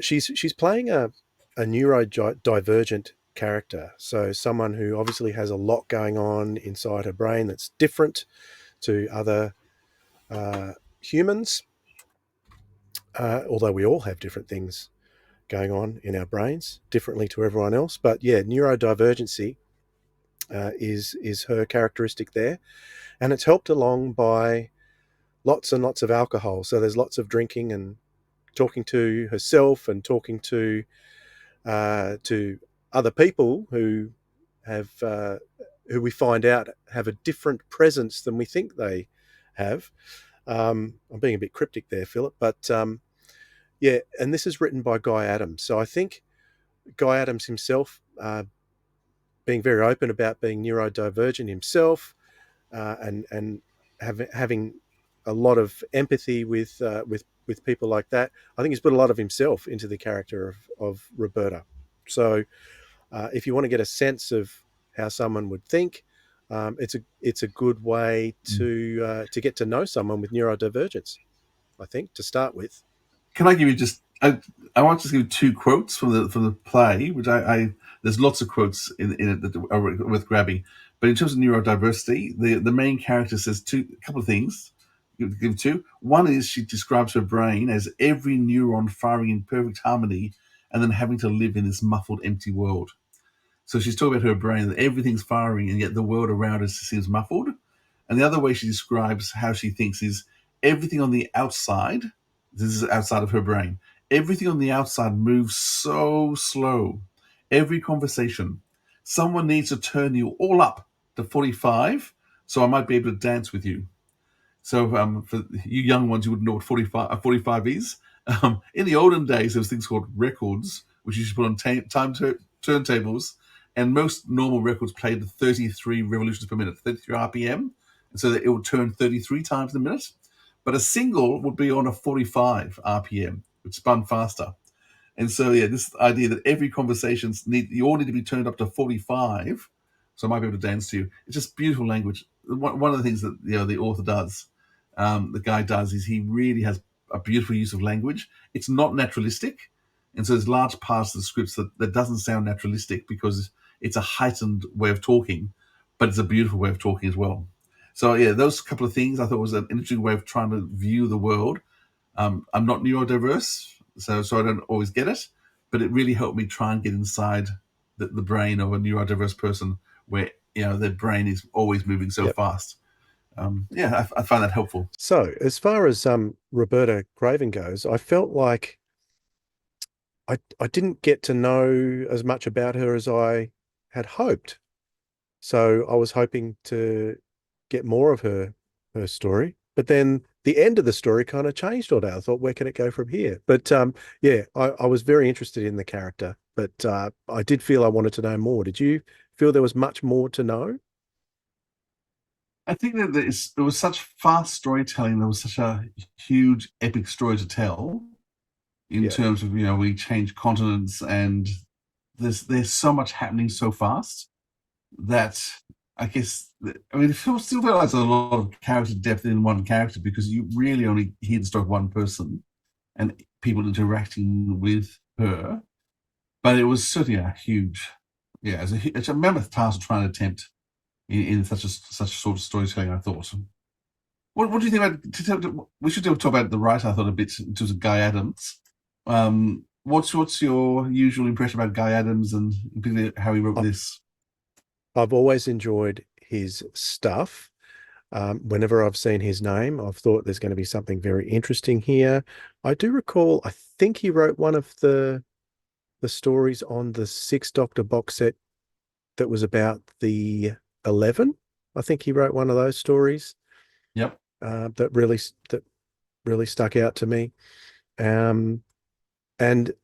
She's playing a neurodivergent character, so someone who obviously has a lot going on inside her brain that's different to other humans, although we all have different things going on in our brains differently to everyone else. But yeah, neurodivergency is her characteristic there, and it's helped along by lots and lots of alcohol. So there's lots of drinking and talking to herself and talking to other people who have who we find out have a different presence than we think they have. I'm being a bit cryptic there, Philip, but yeah, and this is written by Guy Adams. So I think Guy Adams himself, being very open about being neurodivergent himself, and having a lot of empathy with people like that, I think he's put a lot of himself into the character of Roberta. So if you want to get a sense of how someone would think, it's a good way to get to know someone with neurodivergence, I think, to start with. Can I give you just? I want to give you two quotes from the play, which I there's lots of quotes in it that are worth grabbing. But in terms of neurodiversity, the main character says a couple of things. Give two. One is she describes her brain as every neuron firing in perfect harmony, and then having to live in this muffled, empty world. So she's talking about her brain, that everything's firing, and yet the world around us seems muffled. And the other way she describes how she thinks is everything on the outside. This is outside of her brain. Everything on the outside moves so slow. Every conversation. Someone needs to turn you all up to 45, so I might be able to dance with you. So for you young ones, you wouldn't know what 45 is. In the olden days, there was things called records, which you should put on turntables, and most normal records played at 33 revolutions per minute, 33 RPM, and so that it would turn 33 times a minute. But a single would be on a 45 RPM, which spun faster. And so, yeah, this idea that every conversation you all need to be turned up to 45, so I might be able to dance to you. It's just beautiful language. One of the things that the author does, the guy does, is he really has a beautiful use of language. It's not naturalistic, and so there's large parts of the scripts that doesn't sound naturalistic because it's a heightened way of talking, but it's a beautiful way of talking as well. So yeah, those couple of things I thought was an interesting way of trying to view the world. I'm not neurodiverse, so I don't always get it, but it really helped me try and get inside the brain of a neurodiverse person, where their brain is always moving so fast. I find that helpful. So as far as Roberta Craven goes, I felt like I didn't get to know as much about her as I had hoped. So I was hoping to get more of her story, but then the end of the story kind of changed all day. I thought, where can it go from here? But I was very interested in the character, but I did feel I wanted to know more. Did you feel there was much more to know? I think that there was such fast storytelling. There was such a huge epic story to tell in terms of, we change continents, and there's so much happening so fast that I guess, it still feels like there's a lot of character depth in one character, because you really only hear the story of one person and people interacting with her. But it was certainly a huge, it's a mammoth task to try and attempt in such sort of storytelling, I thought. What do you think about? We should talk about the writer, I thought, a bit in terms of Guy Adams. What's your usual impression about Guy Adams and particularly how he wrote this? I've always enjoyed his stuff. Whenever I've seen his name, I've thought there's going to be something very interesting here. I do recall, I think he wrote one of the stories on the Six Doctor box set that was about the 11. I think he wrote one of those stories. Yep. That really stuck out to me. And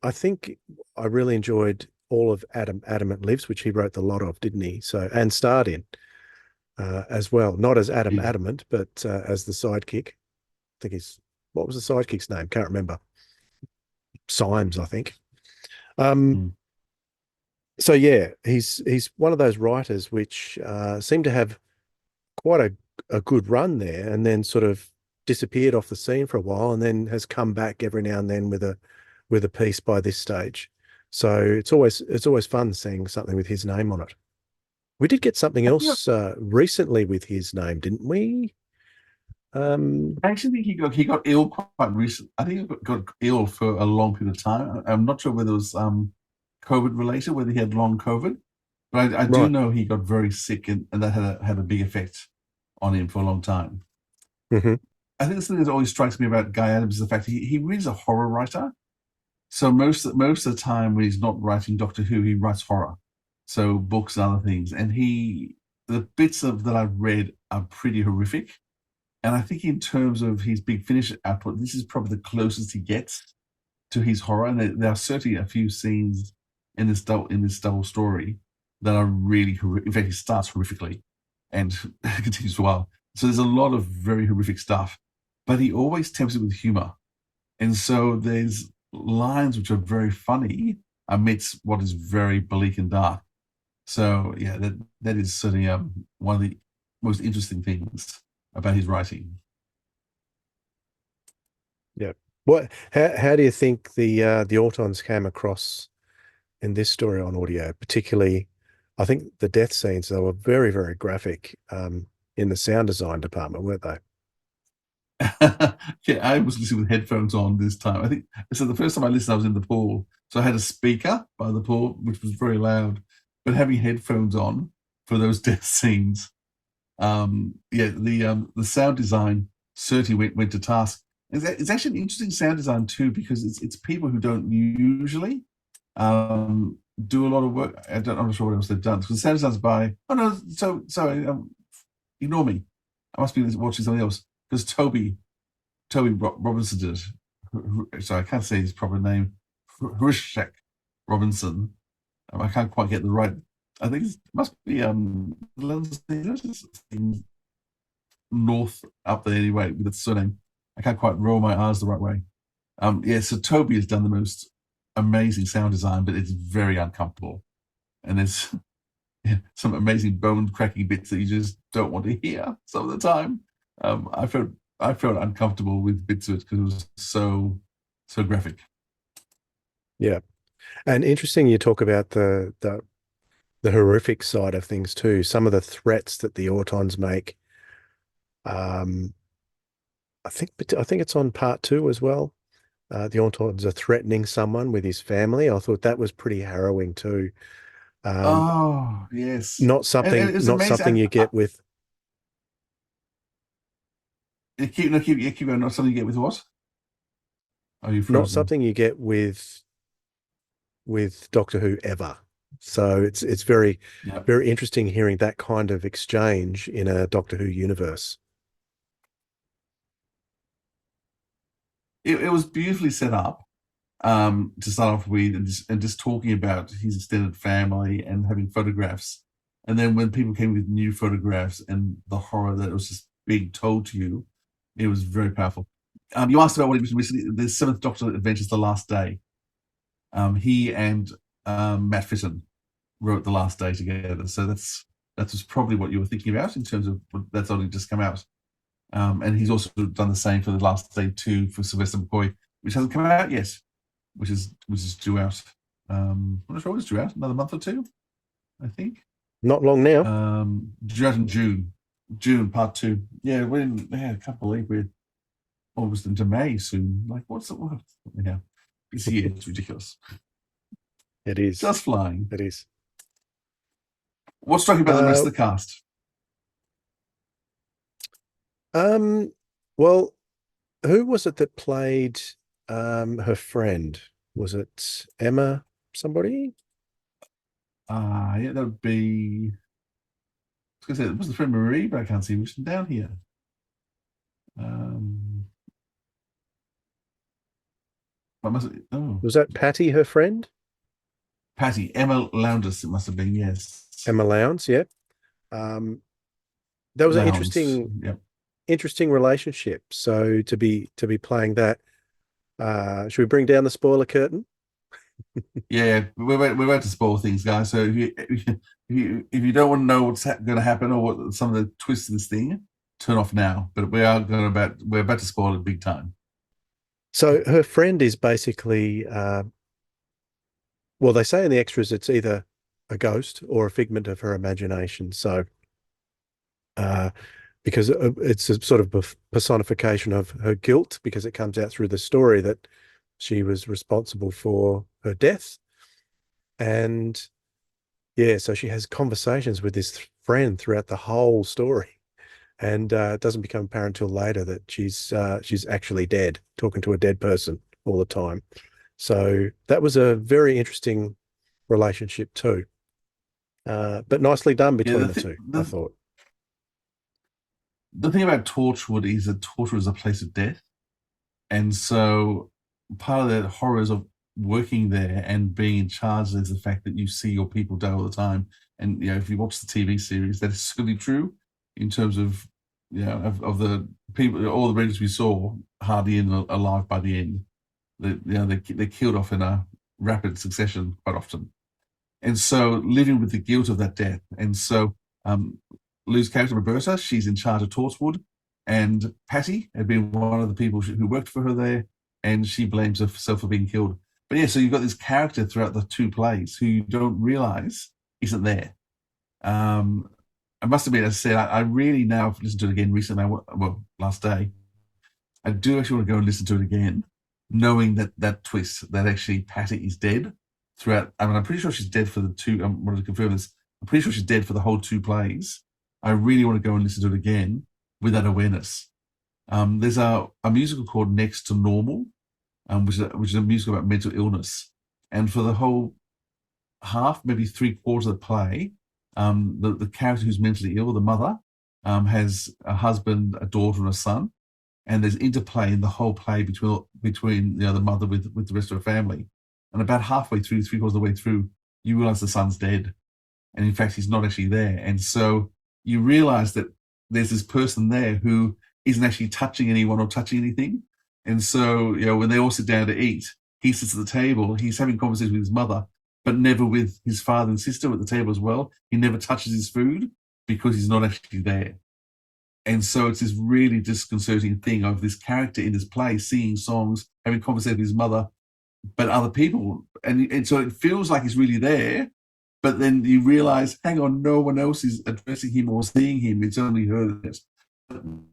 I think I really enjoyed all of Adamant Lives, which he wrote the lot of, didn't he? So, and starred in as well, not as Adam Adamant, but as the sidekick. I think what was the sidekick's name? Can't remember. Symes, I think. So yeah, he's one of those writers which seem to have quite a good run there, and then sort of disappeared off the scene for a while, and then has come back every now and then with a piece by this stage. So it's always fun seeing something with his name on it. We did get something else recently with his name, didn't we? I actually think he got ill quite recently. I think he got ill for a long period of time. I'm not sure whether it was COVID related, whether he had long COVID, but I do know he got very sick, and that had a big effect on him for a long time. Mm-hmm. I think the thing that always strikes me about Guy Adams is the fact he really is a horror writer. So most of the time when he's not writing Doctor Who, he writes horror, so books and other things. And the bits that I've read are pretty horrific. And I think in terms of his Big Finish output, this is probably the closest he gets to his horror. And there are certainly a few scenes in this double story that are really horrific. In fact, it starts horrifically and continues for a while. So there's a lot of very horrific stuff, but he always tempers it with humor. And so there's lines which are very funny amidst what is very bleak and dark. So yeah, that is certainly one of the most interesting things about his writing. Yeah. How do you think the Autons came across in this story on audio? Particularly, I think the death scenes, they were very, very graphic in the sound design department, weren't they? Yeah, I was listening with headphones on this time. I think so. The first time I listened, I was in the pool, so I had a speaker by the pool, which was very loud. But having headphones on for those death scenes, the sound design certainly went to task. It's actually an interesting sound design too, because it's people who don't usually do a lot of work. I'm not sure what else they've done. Because the sound design's by sorry, ignore me. I must be watching something else. Because Toby Robinson did it. Sorry, I can't say his proper name. Hrishek Robinson. I can't quite get the right. I think it must be north up there anyway with its surname. I can't quite roll my R's the right way. So Toby has done the most amazing sound design, but it's very uncomfortable, and there's some amazing bone cracking bits that you just don't want to hear some of the time. I felt uncomfortable with bits of it because it was so graphic. Yeah, and interesting. You talk about the horrific side of things too. Some of the threats that the Autons make. I think it's on part 2 as well. The Autons are threatening someone with his family. I thought that was pretty harrowing too. Oh yes, not something you get with. Keep going. Not something you get with what? Are you frozen? Not something you get with Doctor Who ever. So it's very, very interesting hearing that kind of exchange in a Doctor Who universe. It was beautifully set up to start off with, and just talking about his extended family and having photographs. And then when people came with new photographs and the horror that was just being told to you, it was very powerful. You asked about what he was recently. The Seventh Doctor Adventures: The Last Day. He and Matt Fitton wrote The Last Day together. So that was probably what you were thinking about in terms of that's only just come out. And he's also done the same for The Last Day 2 for Sylvester McCoy, which hasn't come out yet, which is due out. I'm not sure when it's due out. Another month or two, I think. Not long now. Due out in June. June part 2. Yeah, I can't believe we're almost into May soon. Like, what's it? Yeah, this year it's ridiculous. It is just flying. It is. What's talking about the rest of the cast? Well, who was it that played her friend? Was it Emma somebody? Yeah, that would be. I was going to say it was the friend Marie, but I can't see it written down here. What must it, oh, Was that Patty, her friend? Patty, Emma Lowndes, it must have been, yes. Emma Lowndes, yeah. That was an Lowndes, yep. interesting relationship. So to be playing that, should we bring down the spoiler curtain? Yeah, we're about to spoil things, guys. So if you don't want to know what's going to happen or what some of the twists in this thing, turn off now. But we're about to spoil it big time. So her friend is basically, well, they say in the extras it's either a ghost or a figment of her imagination. So, because it's a sort of personification of her guilt, because it comes out through the story that she was responsible for her death. And yeah, so she has conversations with this friend throughout the whole story. And it doesn't become apparent until later that she's actually dead, talking to a dead person all the time. So that was a very interesting relationship too. But nicely done between the two, I thought. The thing about Torchwood is that Torchwood is a place of death. And so part of the horrors of working there and being in charge is the fact that you see your people die all the time. And, if you watch the TV series, that is certainly true in terms of, of the people, all the rangers we saw hardly alive by the end. They're killed off in a rapid succession quite often. And so living with the guilt of that death. And so Lou's character, Roberta, she's in charge of Torchwood, and Patty had been one of the people who worked for her there, and she blames herself for being killed. But yeah, so you've got this character throughout the two plays who you don't realize isn't there. I must admit, as I said, I really now have listened to it again recently, last day. I do actually want to go and listen to it again, knowing that twist, that actually Patty is dead throughout. I mean, I'm pretty sure she's dead for the two. I wanted to confirm this. I'm pretty sure she's dead for the whole two plays. I really want to go and listen to it again with that awareness. There's a musical called Next to Normal, which is a musical about mental illness. And for the whole half, maybe 3/4 of the play, the character who's mentally ill, the mother, has a husband, a daughter, and a son. And there's interplay in the whole play between the mother with the rest of her family. And about halfway through, 3/4 of the way through, you realize the son's dead. And in fact, he's not actually there. And so you realize that there's this person there who isn't actually touching anyone or touching anything. And so, when they all sit down to eat, he sits at the table, he's having conversations with his mother, but never with his father and sister at the table as well. He never touches his food because he's not actually there. And so it's this really disconcerting thing of this character in this play singing songs, having conversations with his mother, but other people. And so it feels like he's really there, but then you realize, hang on, no one else is addressing him or seeing him. It's only her.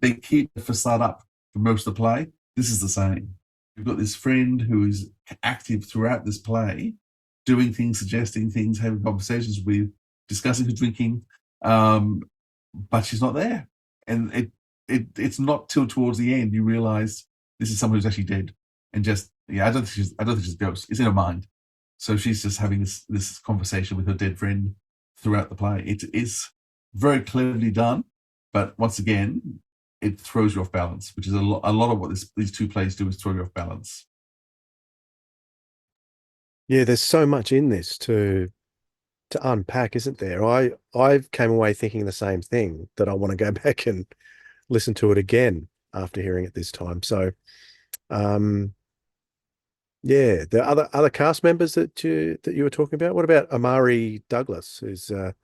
They keep the facade up for most of the play. This is the same. You've got this friend who is active throughout this play, doing things, suggesting things, having conversations with, discussing her drinking, but she's not there. And it's not till towards the end you realize this is someone who's actually dead, and just I don't think she's a ghost. It's in her mind. So she's just having this conversation with her dead friend throughout the play. It is very cleverly done, but once again, it throws you off balance, which is a lot of what these two plays do, is throw you off balance. Yeah, there's so much in this to unpack, isn't there? I came away thinking the same thing, that I want to go back and listen to it again after hearing it this time. So, yeah, the other cast members that you were talking about. What about Amari Douglas, who's an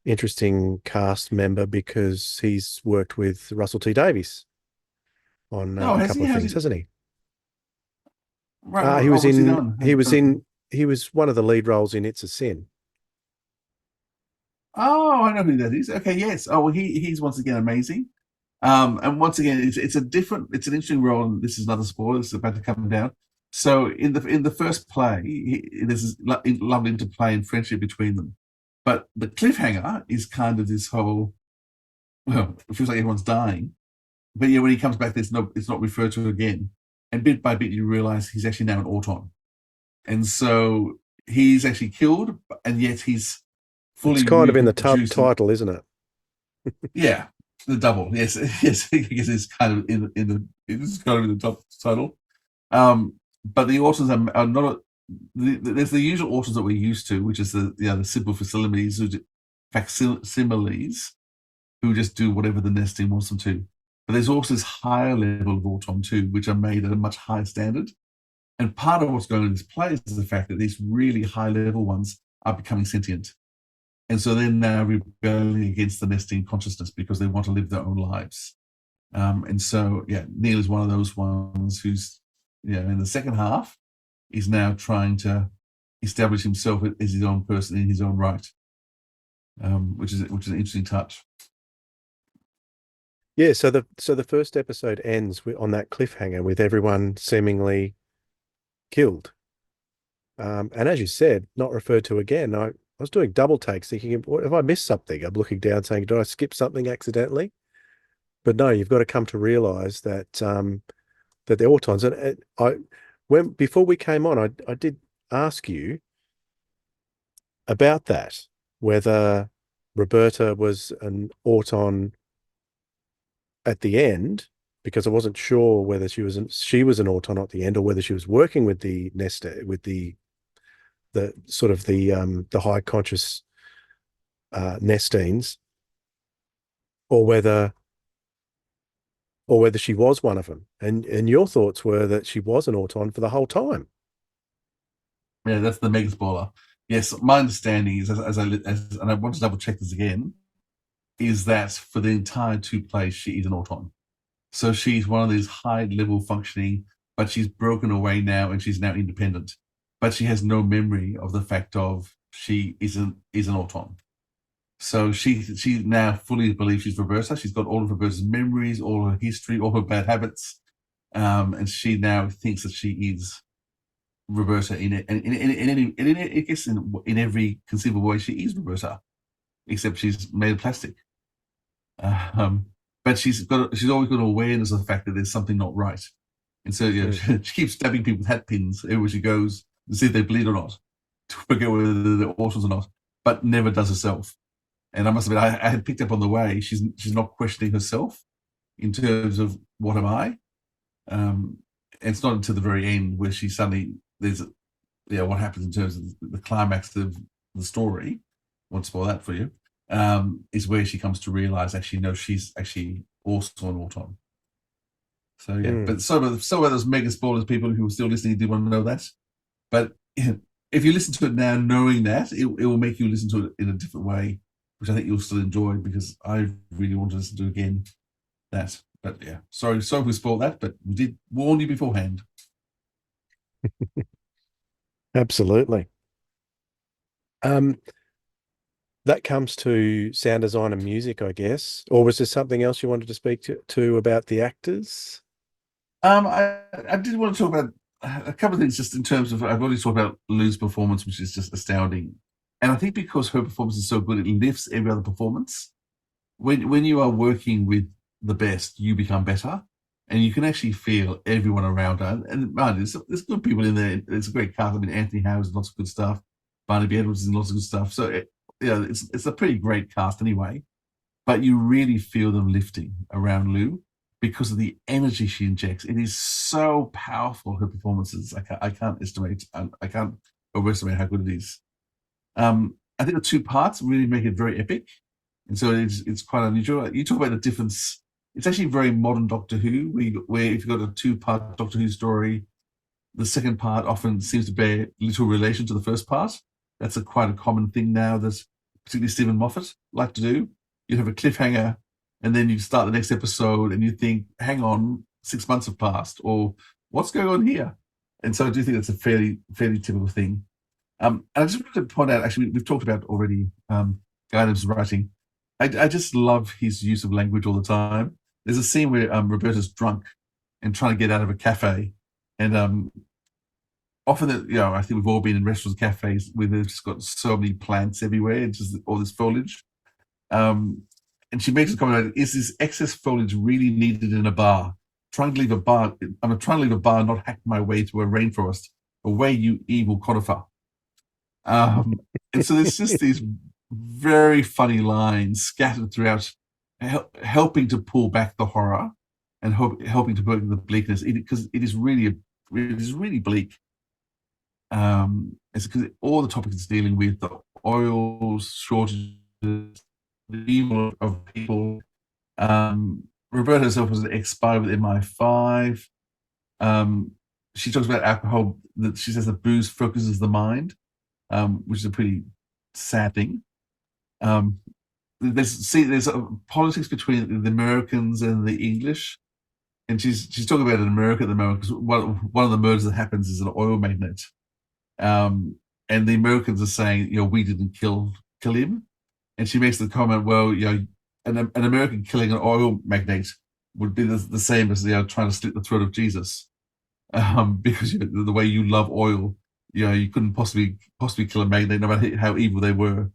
interesting cast member because he's worked with Russell T Davies on a couple of things, hasn't he? Right, he was one of the lead roles in It's a Sin. Oh, I know who that is. Okay, yes. Oh, well, he's once again amazing. And once again, it's an interesting role. And this is another spoiler. It's about to come down. So in the first play, there's this lovely interplay and friendship between them. But the cliffhanger is kind of this whole, well, it feels like everyone's dying. but yeah, when he comes back, it's not referred to again. And bit by bit, you realise he's actually now an Auton, and so he's actually killed, and yet he's fully. It's kind of in the reproduced. title, isn't it? Yeah, the double. Yes, yes. I guess it's kind of it's kind of in the top title. But the Autons are not. There's the usual Autons that we're used to, which is the simple facsimiles who just do whatever the nesting wants them to. But there's also this higher level of Auton too, which are made at a much higher standard. And part of what's going on in this play is the fact that these really high level ones are becoming sentient. And so they're now rebelling against the nesting consciousness because they want to live their own lives. And so, yeah, Neil is one of those ones who's, in the second half, is now trying to establish himself as his own person in his own right, which is an interesting touch. Yeah, so the first episode ends on that cliffhanger with everyone seemingly killed. And as you said, not referred to again. I was doing double takes thinking, what, have I missed something? I'm looking down saying, did I skip something accidentally? But no, you've got to come to realise that that they're Autons. And before we came on, I did ask you about that, whether Roberta was an Auton at the end, because I wasn't sure whether she was an Auton at the end, or whether she was working with the nester, with the sort of the high conscious nestines, or whether she was one of them. And your thoughts were that she was an Auton for the whole time. Yeah, that's the mega spoiler. Yes, my understanding is, and I want to double check this again, is that for the entire two plays, she is an Auton. So she's one of these high-level functioning, but she's broken away now and she's now independent. But she has no memory of the fact of she is an Auton. So she now fully believes she's Roberta. She's got all of Roberta's memories, all her history, all her bad habits, and she now thinks that she is Roberta in every conceivable way. She is Roberta, except she's made of plastic. But she's always got awareness of the fact that there's something not right, and so she keeps stabbing people with hat pins everywhere she goes to see if they bleed or not, to forget whether they're Autons or not, but never does herself. And I must admit, I had picked up on the way she's not questioning herself in terms of what am I. And it's not until the very end where she suddenly what happens in terms of the climax of the story. I won't spoil that for you. Is where she comes to realize actually no, she's actually also an Auton. So yeah, but so are those mega spoilers. People who are still listening do want to know that. But if you listen to it now, knowing that, it will make you listen to it in a different way, which I think you'll still enjoy, because I really want to listen to again that. But yeah, sorry we spoiled that, but we did warn you beforehand. Absolutely. That comes to sound design and music, I guess. Or was there something else you wanted to speak to about the actors? I did want to talk about a couple of things, just in terms of, I've already talked about Lou's performance, which is just astounding. And I think because her performance is so good, it lifts every other performance. When you are working with the best, you become better. And you can actually feel everyone around her. And man, there's good people in there. It's a great cast. I mean, Anthony Howard's lots of good stuff. Barnaby Edwards is in lots of good stuff. So it's a pretty great cast anyway. But you really feel them lifting around Lou because of the energy she injects. It is so powerful, her performances. I can't estimate. I can't overestimate how good it is. I think the two parts really make it very epic. And so it's quite unusual. You talk about the difference. It's actually very modern Doctor Who, where if you've got a two-part Doctor Who story, the second part often seems to bear little relation to the first part. That's quite a common thing now that particularly Stephen Moffat like to do. You have a cliffhanger, and then you start the next episode, and you think, hang on, 6 months have passed, or what's going on here? And so I do think that's a fairly typical thing. And I just wanted to point out, actually, we've talked about already Guy Adams' writing. I just love his use of language all the time. There's a scene where Roberta's drunk and trying to get out of a cafe, and often, I think we've all been in restaurants, cafes where they've just got so many plants everywhere, and just all this foliage. And and she makes a comment: "Is this excess foliage really needed in a bar? I'm trying to leave a bar, not hack my way through a rainforest. Away, you evil conifer." And so there's just these very funny lines scattered throughout, helping to pull back the horror and helping to bring the bleakness, because it is really bleak. It's because all the topics it's dealing with, the oil shortages, the evil of people. Roberta herself was an ex-spy with MI5. She talks about alcohol, that she says that booze focuses the mind, which is a pretty sad thing. There's politics between the Americans and the English, and she's talking about in America at the moment, because one of the murders that happens is an oil magnate, and the Americans are saying, we didn't kill him, and she makes the comment, well, an American killing an oil magnate would be the same as trying to slit the throat of Jesus, because the way you love oil, you couldn't possibly kill a magnate, no matter how evil they were.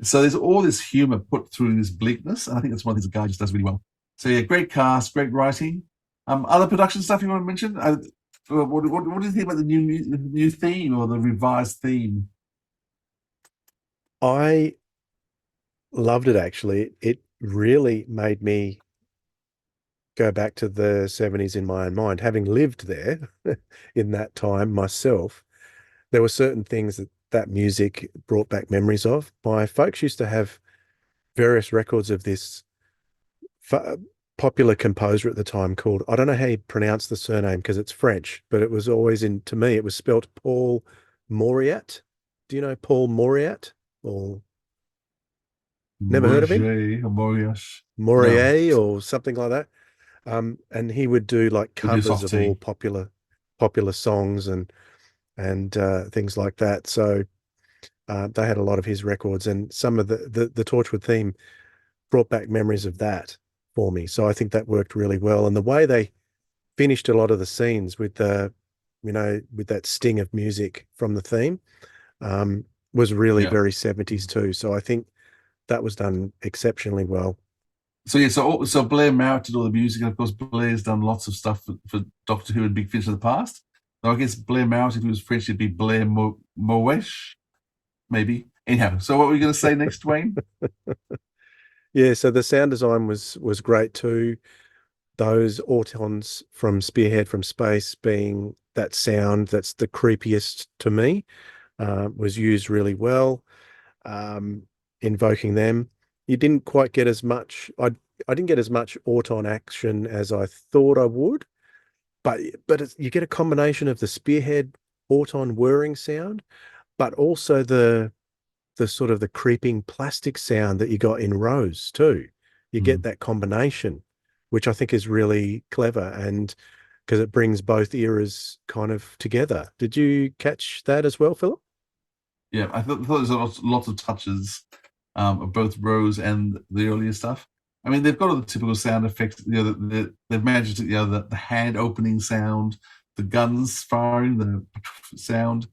So there's all this humor put through this bleakness, and I think that's one of the things the guy just does really well. So yeah, great cast, great writing. Other production stuff you want to mention? What do you think about the new theme, or the revised theme? I loved it, actually. It really made me go back to the 70s in my own mind. Having lived there in that time myself, there were certain things that music brought back memories of. My folks used to have various records of this popular composer at the time called, I don't know how you pronounce the surname because it's French, but it was always to me, it was spelt Paul Mauriat. Do you know Paul Mauriat? Or never heard of him? Maurier or something like that. And he would do like covers of all popular songs and things like that. So they had a lot of his records, and some of the Torchwood theme brought back memories of that for me. So I think that worked really well. And the way they finished a lot of the scenes with with that sting of music from the theme was really very 70s too. So I think that was done exceptionally well. So yeah, so Blair Marrett did all the music, and of course Blair's done lots of stuff for Doctor Who and Big Finish in the past. Now I guess Blair Marrett, if he was French, it'd be Blair Moesh, maybe. Anyhow, so what were you going to say next, Dwayne? Yeah, so the sound design was great too. Those autons from Spearhead from Space being that sound that's the creepiest to me, was used really well. Invoking them, you didn't quite get as much. I didn't get as much auton action as I thought I would, but you get a combination of the Spearhead auton whirring sound, but also the sort of the creeping plastic sound that you got in Rose too. You get that combination, which I think is really clever, and because it brings both eras kind of together. Did you catch that as well, Philip? Yeah, I thought there's lots of touches of both Rose and the earlier stuff. I mean, they've got all the typical sound effects. They've managed to, the hand opening sound, the guns firing, the sound,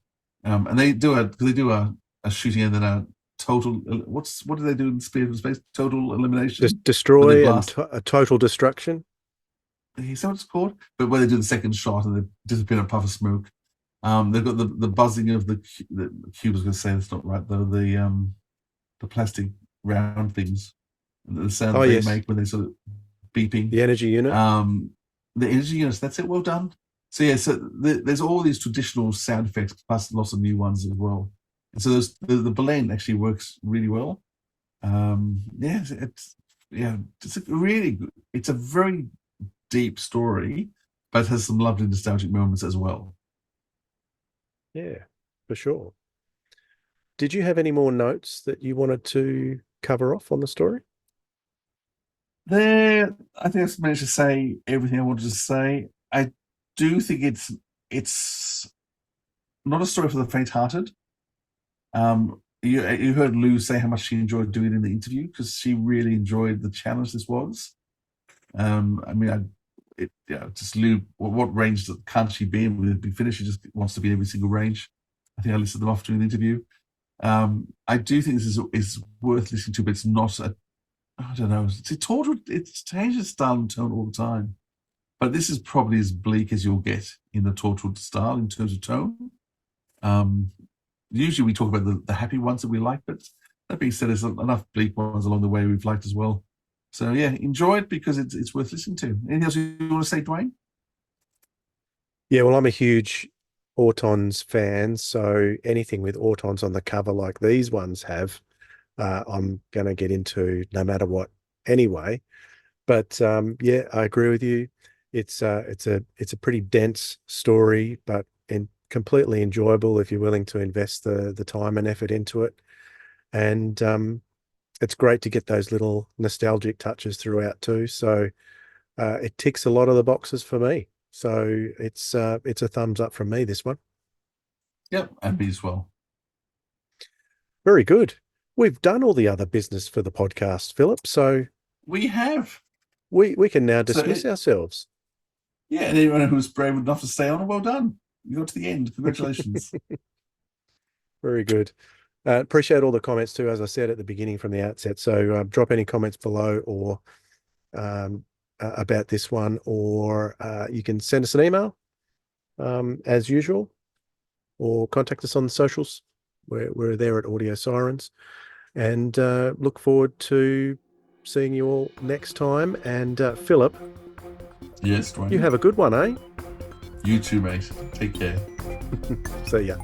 and they do a shooting and then a total. What do they do in Spear from Space? Total elimination, destroy, and a total destruction. Is that what it's called? But where they do the second shot and they disappear in a puff of smoke. They've got the buzzing of the cube. I was going to say that's not right though. The plastic round things, the sound they make when they sort of beeping. The energy unit. The energy units. That's it. Well done. So yeah, so there's all these traditional sound effects plus lots of new ones as well. And so the blend actually works really well. It's a very deep story, but has some lovely nostalgic moments as well. Yeah, for sure. Did you have any more notes that you wanted to cover off on the story? I think I've managed to say everything I wanted to say. I do think it's not a story for the faint-hearted. You heard Lou say how much she enjoyed doing it in the interview, because she really enjoyed the challenge this was. Just Lou, what range can't she be in with Big Finish? She just wants to be in every single range. I think I listed them off during the interview. I do think this is worth listening to, but it's not I don't know. See, Torchwood, it changes style and tone all the time. But this is probably as bleak as you'll get in the Torchwood style in terms of tone. Usually we talk about the happy ones that we like, but that being said, there's enough bleak ones along the way we've liked as well. So yeah, enjoy it because it's worth listening to. Anything else you want to say, Dwayne? Yeah, well, I'm a huge Autons fan, so anything with Autons on the cover like these ones have, I'm going to get into no matter what anyway. But yeah, I agree with you. It's a pretty dense story, but completely enjoyable if you're willing to invest the time and effort into it. And it's great to get those little nostalgic touches throughout too. So it ticks a lot of the boxes for me. So it's a thumbs up from me, this one. Yep, and me as well. Very good. We've done all the other business for the podcast, Philip. So we have. We can now dismiss ourselves. Yeah, and anyone who was brave enough to stay on, well done. You got to the end. Congratulations. Very good. Appreciate all the comments too, as I said at the beginning from the outset. So drop any comments below or about this one, or you can send us an email as usual, or contact us on the socials. We're there at Audio Sirens, and look forward to seeing you all next time. And Philip, yes, Dwayne. You have a good one, eh? You too, mate. Take care. See ya.